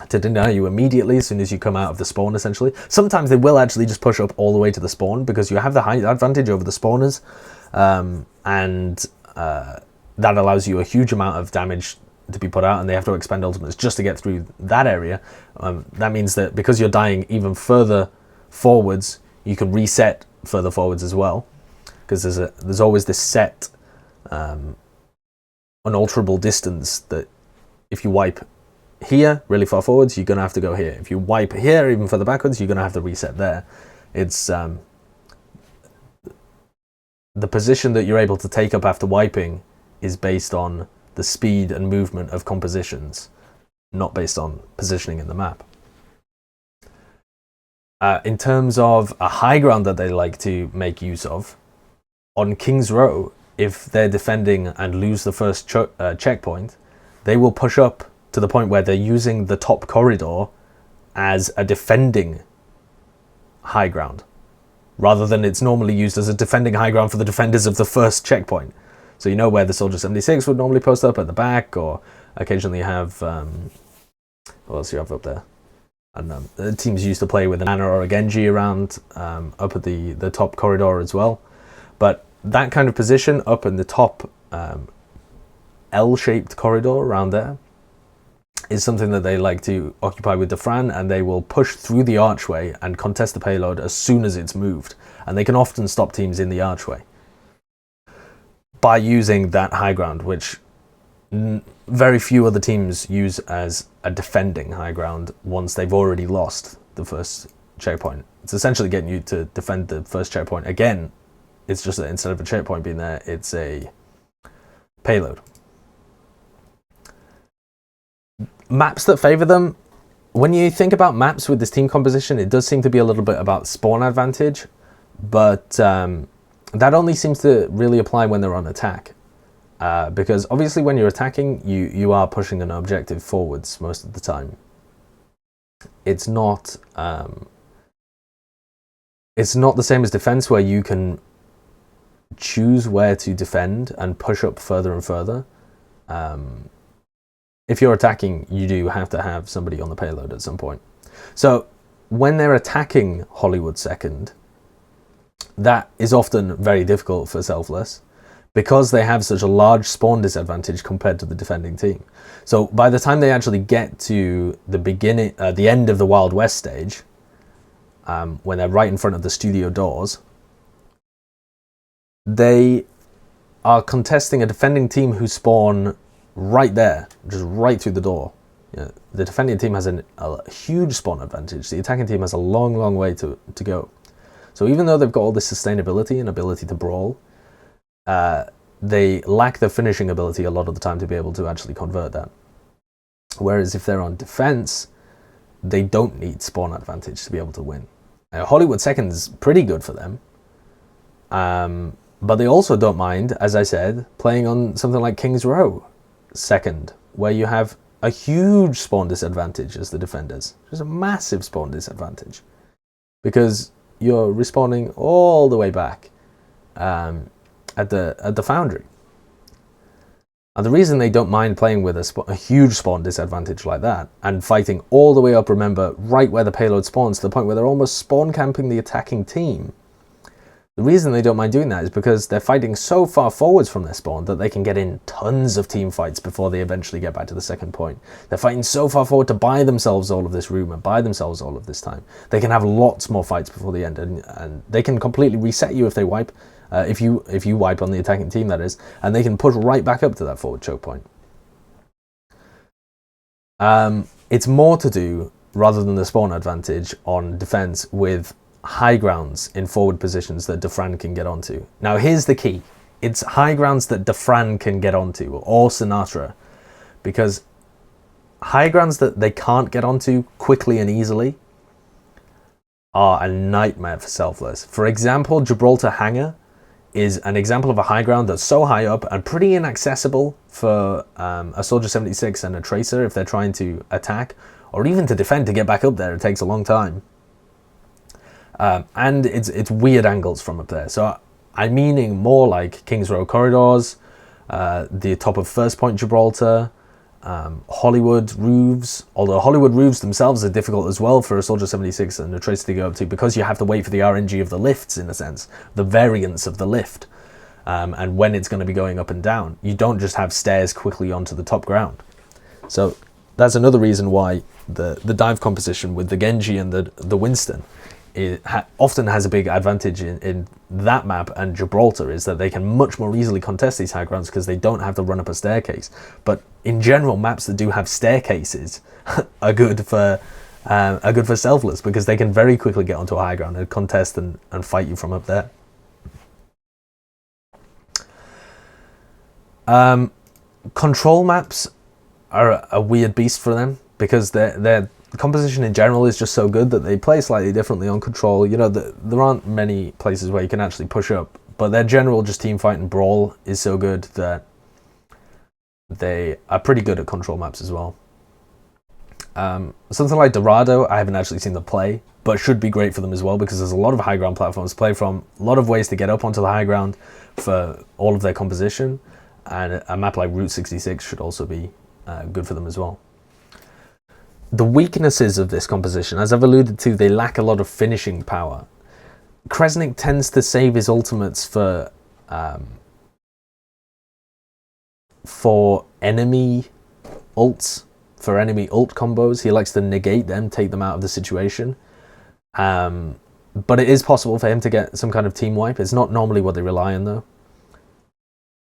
to deny you immediately as soon as you come out of the spawn, essentially. Sometimes they will actually just push up all the way to the spawn because you have the high advantage over the spawners, and that allows you a huge amount of damage to be put out, and they have to expend ultimates just to get through that area. That means that because you're dying even further forwards, you can reset further forwards as well, because there's always this set unalterable distance that if you wipe here really far forwards, you're going to have to go here. If you wipe here even further backwards, you're going to have to reset there. It's the position that you're able to take up after wiping is based on the speed and movement of compositions, not based on positioning in the map. In terms of a high ground that they like to make use of, on King's Row, if they're defending and lose the first checkpoint, they will push up to the point where they're using the top corridor as a defending high ground, rather than it's normally used as a defending high ground for the defenders of the first checkpoint. So you know where the Soldier 76 would normally post up at the back, or occasionally have, what else do you have up there? I don't know. The teams used to play with an Ana or a Genji around up at the top corridor as well. But that kind of position up in the top L-shaped corridor around there is something that they like to occupy with Defran, and they will push through the archway and contest the payload as soon as it's moved. And they can often stop teams in the archway by using that high ground, which very few other teams use as a defending high ground once they've already lost the first checkpoint. It's essentially getting you to defend the first checkpoint again. It's just that instead of a checkpoint being there, it's a payload. Maps that favor them, when you think about maps with this team composition, it does seem to be a little bit about spawn advantage, but that only seems to really apply when they're on attack. Because obviously when you're attacking, you are pushing an objective forwards most of the time. It's not the same as defense, where you can choose where to defend and push up further and further. If you're attacking, you do have to have somebody on the payload at some point. So when they're attacking Hollywood second, that is often very difficult for Selfless, because they have such a large spawn disadvantage compared to the defending team. So by the time they actually get to the end of the Wild West stage, when they're right in front of the studio doors, they are contesting a defending team who spawn right there, just right through the door. The defending team has a huge spawn advantage. The attacking team has a long, long way to go. So even though they've got all this sustainability and ability to brawl, they lack the finishing ability a lot of the time to be able to actually convert that. Whereas if they're on defense, they don't need spawn advantage to be able to win. Hollywood second is pretty good for them. But they also don't mind, as I said, playing on something like King's Row second, where you have a huge spawn disadvantage as the defenders. There's a massive spawn disadvantage, because you're respawning all the way back. at the Foundry. And the reason they don't mind playing with a huge spawn disadvantage like that, and fighting all the way up, remember, right where the payload spawns, to the point where they're almost spawn camping the attacking team. The reason they don't mind doing that is because they're fighting so far forwards from their spawn that they can get in tons of team fights before they eventually get back to the second point. They're fighting so far forward to buy themselves all of this room and buy themselves all of this time. They can have lots more fights before the end, and they can completely reset you if they wipe. If you wipe on the attacking team, that is, and they can push right back up to that forward choke point. It's more to do, rather than the spawn advantage on defense, with high grounds in forward positions that Dafran can get onto. Now here's the key. It's high grounds that Dafran can get onto, or Sinatra, because high grounds that they can't get onto quickly and easily are a nightmare for Selfless. For example, Gibraltar Hangar is an example of a high ground that's so high up and pretty inaccessible for a Soldier 76 and a Tracer if they're trying to attack, or even to defend to get back up there. It takes a long time. And it's weird angles from up there. So I'm meaning more like Kings Row corridors, the top of First Point Gibraltar, Hollywood roofs, although Hollywood roofs themselves are difficult as well for a Soldier 76 and a Tracer to go up to, because you have to wait for the RNG of the lifts, in a sense, the variance of the lift, and when it's going to be going up and down. You don't just have stairs quickly onto the top ground. So that's another reason why the dive composition with the Genji and the Winston often has a big advantage in that map and Gibraltar, is that they can much more easily contest these high grounds because they don't have to run up a staircase. But in general, maps that do have staircases are good for Selfless, because they can very quickly get onto a high ground and contest and fight you from up there. Control maps are a weird beast for them, because their composition in general is just so good that they play slightly differently on control. You know, there aren't many places where you can actually push up, but their general just team fight and brawl is so good that they are pretty good at control maps as well. Something like Dorado, I haven't actually seen them play, but should be great for them as well, because there's a lot of high ground platforms to play from, a lot of ways to get up onto the high ground for all of their composition, and a map like Route 66 should also be good for them as well. The weaknesses of this composition, as I've alluded to, they lack a lot of finishing power. Kresnik tends to save his ultimates for enemy ults, for enemy ult combos. He likes to negate them, take them out of the situation. But it is possible for him to get some kind of team wipe. It's not normally what they rely on, though.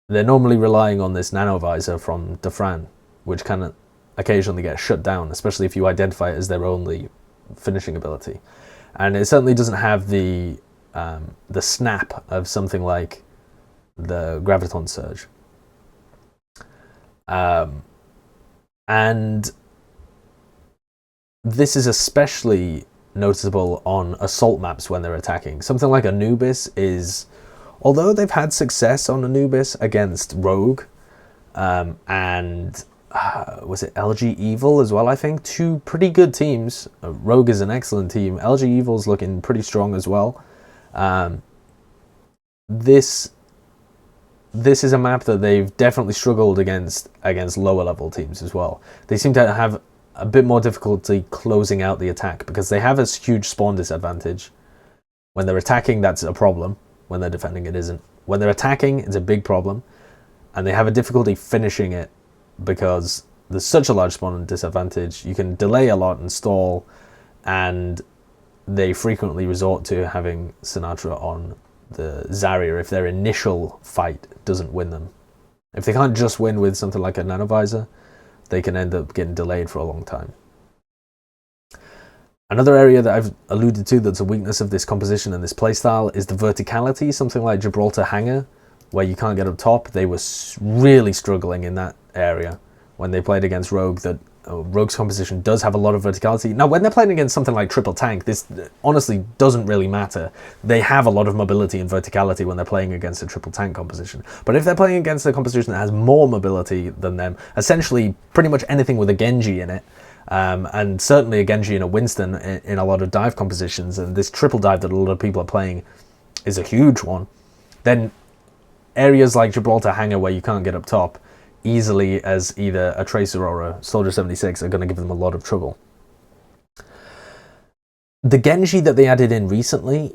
They're normally relying on this nano visor from Dafran, which can occasionally get shut down, especially if you identify it as their only finishing ability. And it certainly doesn't have the snap of something like the Graviton Surge. And this is especially noticeable on assault maps when they're attacking. Something like Anubis is, although they've had success on Anubis against Rogue, and was it LG Evil as well, I think? Two pretty good teams. Rogue is an excellent team. LG Evil's looking pretty strong as well. This is a map that they've definitely struggled against lower level teams as well. They seem to have a bit more difficulty closing out the attack, because they have a huge spawn disadvantage. When they're attacking, that's a problem. When they're defending, it isn't. When they're attacking, it's a big problem. And they have a difficulty finishing it, because there's such a large spawn disadvantage. You can delay a lot and stall, and they frequently resort to having Sinatra on the Zarya if their initial fight doesn't win them. If they can't just win with something like a nanovisor, they can end up getting delayed for a long time. Another area that I've alluded to that's a weakness of this composition and this playstyle is the verticality. Something like Gibraltar Hangar, where you can't get up top. They were really struggling in that area when they played against Rogue. That Rogue's composition does have a lot of verticality. Now, when they're playing against something like Triple Tank, this honestly doesn't really matter. They have a lot of mobility and verticality when they're playing against a Triple Tank composition. But if they're playing against a composition that has more mobility than them, essentially pretty much anything with a Genji in it, and certainly a Genji and a Winston in a lot of dive compositions, and this triple dive that a lot of people are playing is a huge one, then areas like Gibraltar Hangar where you can't get up top easily as either a Tracer or a Soldier 76 are going to give them a lot of trouble. The Genji that they added in recently,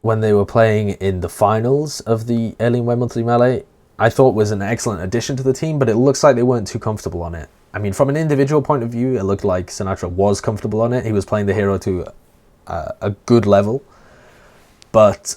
when they were playing in the finals of the Alienware Monthly Melee, I thought was an excellent addition to the team, but it looks like they weren't too comfortable on it. I mean, from an individual point of view, it looked like Sinatra was comfortable on it. He was playing the hero to a good level, but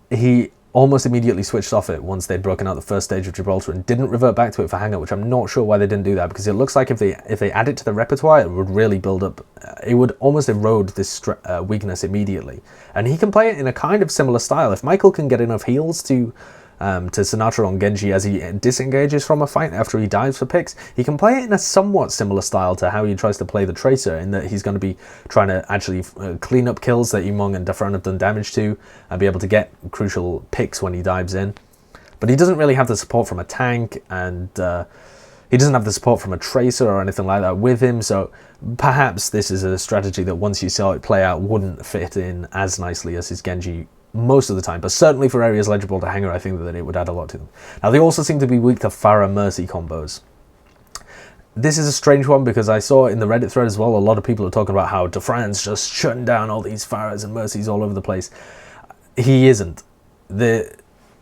he almost immediately switched off it once they'd broken out the first stage of Gibraltar and didn't revert back to it for Hangar, which I'm not sure why they didn't do that, because it looks like if they add it to the repertoire, it would really build up, it would almost erode this weakness immediately. And he can play it in a kind of similar style. If Michael can get enough heals to Sinatra on Genji as he disengages from a fight after he dives for picks, he can play it in a somewhat similar style to how he tries to play the Tracer, in that he's going to be trying to actually clean up kills that Imong and Dafran have done damage to and be able to get crucial picks when he dives in. But he doesn't really have the support from a tank, and he doesn't have the support from a Tracer or anything like that with him, so perhaps this is a strategy that once you saw it play out wouldn't fit in as nicely as his Genji most of the time, but certainly for areas legible to Hangar, I think that it would add a lot to them. Now, they also seem to be weak to Pharah Mercy combos. This is a strange one because I saw in the Reddit thread as well, a lot of people are talking about how Dafran's just shutting down all these Pharahs and Mercies all over the place. He isn't.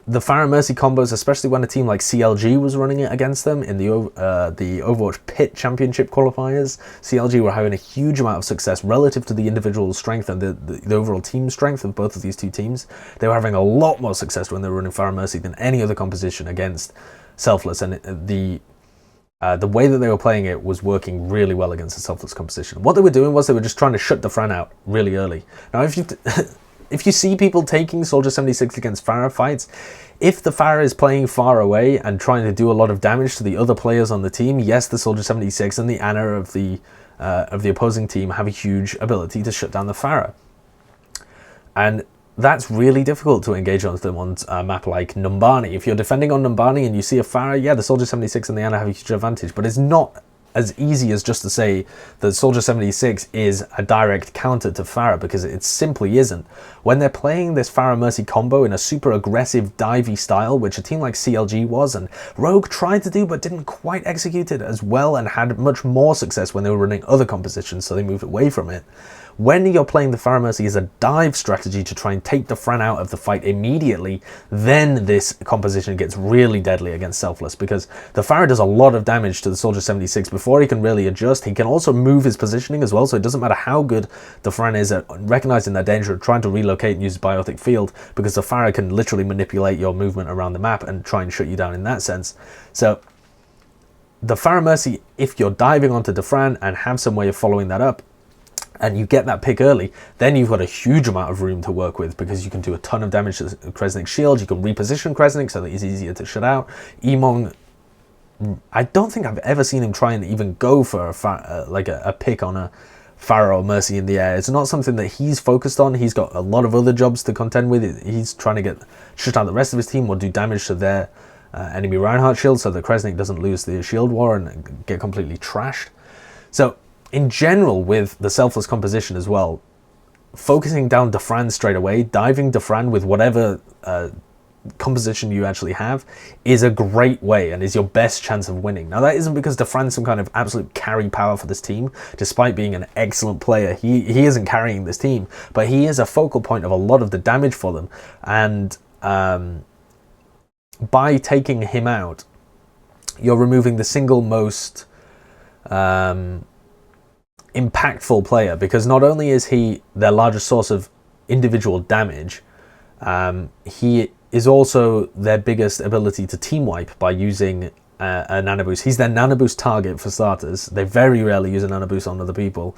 The Pharah Mercy combos, especially when a team like CLG was running it against them in the Overwatch Pit Championship qualifiers, CLG were having a huge amount of success relative to the individual strength and the overall team strength of both of these two teams. They were having a lot more success when they were running Pharah Mercy than any other composition against Selfless, and the way that they were playing it was working really well against the Selfless composition. What they were doing was they were just trying to shut the Fran out really early. Now, if you see people taking Soldier 76 against Pharah fights, if the Pharah is playing far away and trying to do a lot of damage to the other players on the team, yes, the Soldier 76 and the Ana of the opposing team have a huge ability to shut down the Pharah. And that's really difficult to engage on them on a map like Numbani. If you're defending on Numbani and you see a Pharah, yeah, the Soldier 76 and the Ana have a huge advantage, but it's not as easy as just to say that Soldier 76 is a direct counter to Pharah, because it simply isn't. When they're playing this Pharah Mercy combo in a super aggressive divey style, which a team like CLG was, and Rogue tried to do but didn't quite execute it as well and had much more success when they were running other compositions, so they moved away from it. When you're playing the Pharah Mercy as a dive strategy to try and take the Fran out of the fight immediately, then this composition gets really deadly against Selfless, because the Pharah does a lot of damage to the Soldier 76 before he can really adjust. He can also move his positioning as well, so it doesn't matter how good the Fran is at recognizing their danger and trying to relocate and use Biotic Field, because the Pharah can literally manipulate your movement around the map and try and shut you down in that sense. So the Pharah Mercy, if you're diving onto Dafran and have some way of following that up, and you get that pick early, then you've got a huge amount of room to work with, because you can do a ton of damage to Kresnik's shield, you can reposition Kresnik so that he's easier to shut out. Imong, I don't think I've ever seen him try and even go for a pick on a Pharah or Mercy in the air. It's not something that he's focused on. He's got a lot of other jobs to contend with. He's trying to shut out the rest of his team or do damage to their enemy Reinhardt shield so that Kresnik doesn't lose the shield war and get completely trashed. So in general, with the Selfless composition as well, focusing down Dafran straight away, diving Dafran with whatever composition you actually have, is a great way and is your best chance of winning. Now, that isn't because Dafran's some kind of absolute carry power for this team. Despite being an excellent player, he isn't carrying this team, but he is a focal point of a lot of the damage for them. And by taking him out, you're removing the single most impactful player, because not only is he their largest source of individual damage, he is also their biggest ability to team wipe by using a nano boost. He's their nano boost target for starters. They very rarely use a nano boost on other people,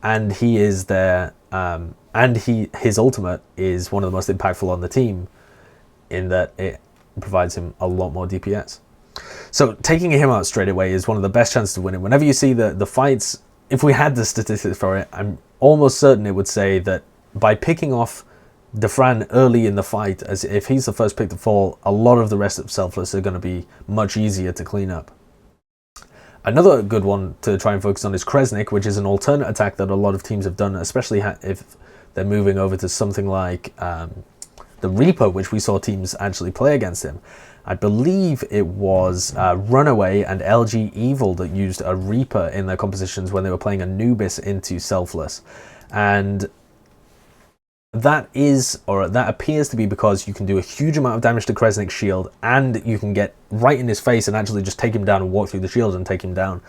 and he is their his ultimate is one of the most impactful on the team, in that it provides him a lot more DPS. So taking him out straight away is one of the best chances to win it. Whenever you see the fights, if we had the statistics for it, I'm almost certain it would say that by picking off Dafran early in the fight, as if he's the first pick to fall, a lot of the rest of Selfless are going to be much easier to clean up. Another good one to try and focus on is Kresnik, which is an alternate attack that a lot of teams have done, especially if they're moving over to something like the Reaper, which we saw teams actually play against him. I believe it was Runaway and LG Evil that used a Reaper in their compositions when they were playing Anubis into Selfless. And that appears to be because you can do a huge amount of damage to Kresnik's shield, and you can get right in his face and actually just take him down and walk through the shield and take him down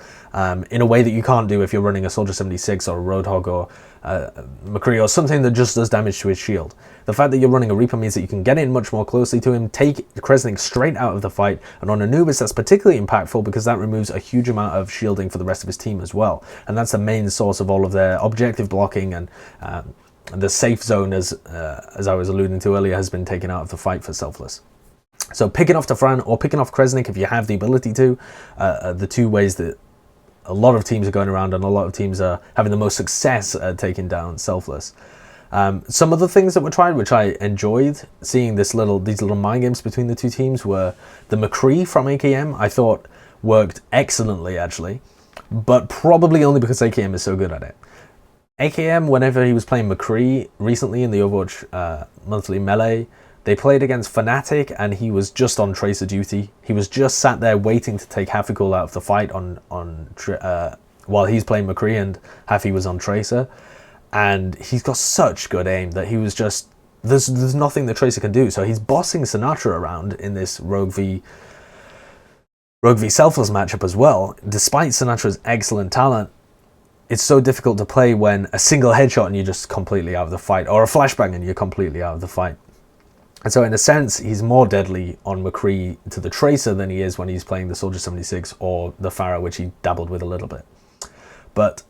in a way that you can't do if you're running a Soldier 76 or a Roadhog or McCree or something that just does damage to his shield. The fact that you're running a Reaper means that you can get in much more closely to him, take Kresnik straight out of the fight, and on Anubis that's particularly impactful because that removes a huge amount of shielding for the rest of his team as well, and that's the main source of all of their objective blocking, and the safe zone, as I was alluding to earlier, has been taken out of the fight for Selfless. So picking off Tafran or picking off Kresnik if you have the ability to, the two ways that a lot of teams are going around and a lot of teams are having the most success at taking down Selfless. Some of the things that were tried, which I enjoyed seeing these little mind games between the two teams, were the McCree from AKM. I thought worked excellently actually, but probably only because AKM is so good at it. AKM, whenever he was playing McCree recently in the Overwatch monthly melee, they played against Fnatic and he was just on Tracer duty. He was just sat there waiting to take Hafikool out of the fight while he's playing McCree, and Hafi was on Tracer. And he's got such good aim that he was just... There's nothing that Tracer can do. So he's bossing Sinatra around in this Rogue v Selfless matchup as well. Despite Sinatra's excellent talent, it's so difficult to play when a single headshot and you're just completely out of the fight, or a flashbang and you're completely out of the fight. And so in a sense, he's more deadly on McCree to the Tracer than he is when he's playing the Soldier 76 or the Pharah, which he dabbled with a little bit. But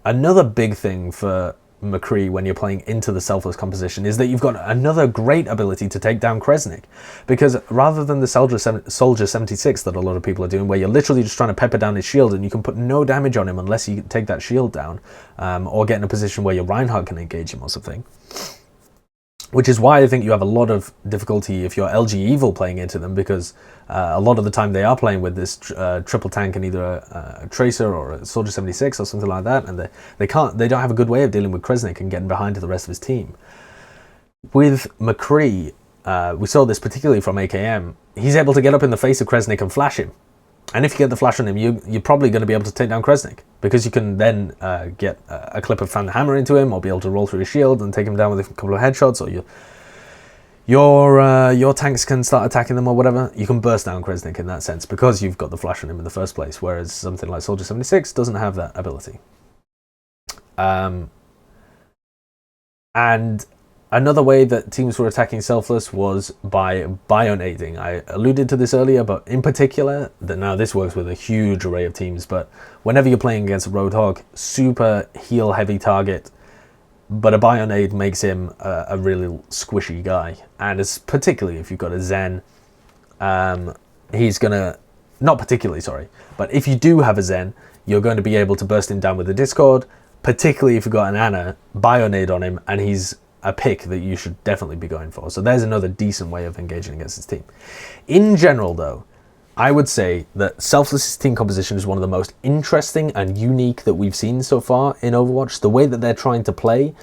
another big thing for McCree when you're playing into the Selfless composition is that you've got another great ability to take down Kresnik, because rather than the Soldier 76 that a lot of people are doing, where you're literally just trying to pepper down his shield and you can put no damage on him unless you take that shield down, or get in a position where your Reinhardt can engage him or something. Which is why I think you have a lot of difficulty if you're LG Evil playing into them, because a lot of the time they are playing with this triple tank and either a Tracer or a Soldier 76 or something like that, and they don't have a good way of dealing with Kresnik and getting behind to the rest of his team. With McCree, we saw this particularly from AKM, he's able to get up in the face of Kresnik and flash him. And if you get the flash on him, you're probably going to be able to take down Kresnik, because you can then get a clip of Fan the Hammer into him, or be able to roll through his shield and take him down with a couple of headshots, or your tanks can start attacking them or whatever. You can burst down Kresnik in that sense, because you've got the flash on him in the first place, whereas something like Soldier 76 doesn't have that ability. And another way that teams were attacking Selfless was by bionading. I alluded to this earlier, but in particular, now this works with a huge array of teams, but whenever you're playing against a Roadhog, super heal heavy target, but a bionade makes him a really squishy guy. And it's particularly if you've got a Zen, he's gonna, not particularly, sorry, but if you do have a Zen, you're going to be able to burst him down with the Discord, particularly if you've got an Ana, bionade on him, and he's a pick that you should definitely be going for. So there's another decent way of engaging against this team. In general, though, I would say that Selfless's team composition is one of the most interesting and unique that we've seen so far in Overwatch. The way that they're trying to play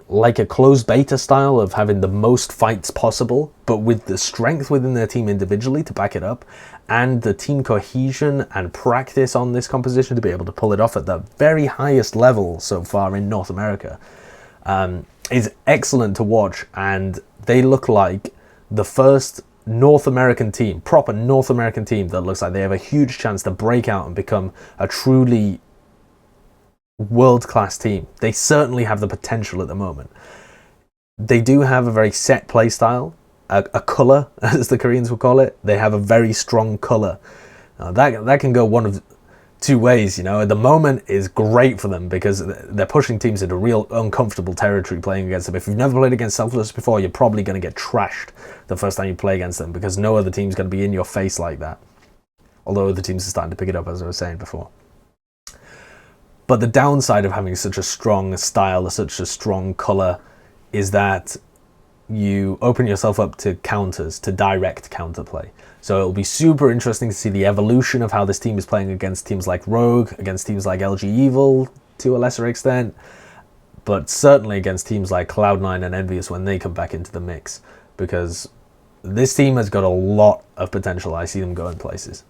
like a closed beta style of having the most fights possible, but with the strength within their team individually to back it up, and the team cohesion and practice on this composition to be able to pull it off at the very highest level so far in North America. Is excellent to watch, and they look like the first North American team, proper North American team, that looks like they have a huge chance to break out and become a truly world-class team. They certainly have the potential at the moment. They do have a very set play style, a colour, as the Koreans would call it. They have a very strong colour. That can go one of two ways, you know. At the moment is great for them because they're pushing teams into real uncomfortable territory playing against them. If you've never played against Selfless before, you're probably going to get trashed the first time you play against them, because no other team's going to be in your face like that. Although other teams are starting to pick it up, as I was saying before. But the downside of having such a strong style, such a strong colour, is that you open yourself up to counters, to direct counterplay. So it'll be super interesting to see the evolution of how this team is playing against teams like Rogue, against teams like LG Evil to a lesser extent, but certainly against teams like Cloud9 and Envious when they come back into the mix, because this team has got a lot of potential. I see them going places.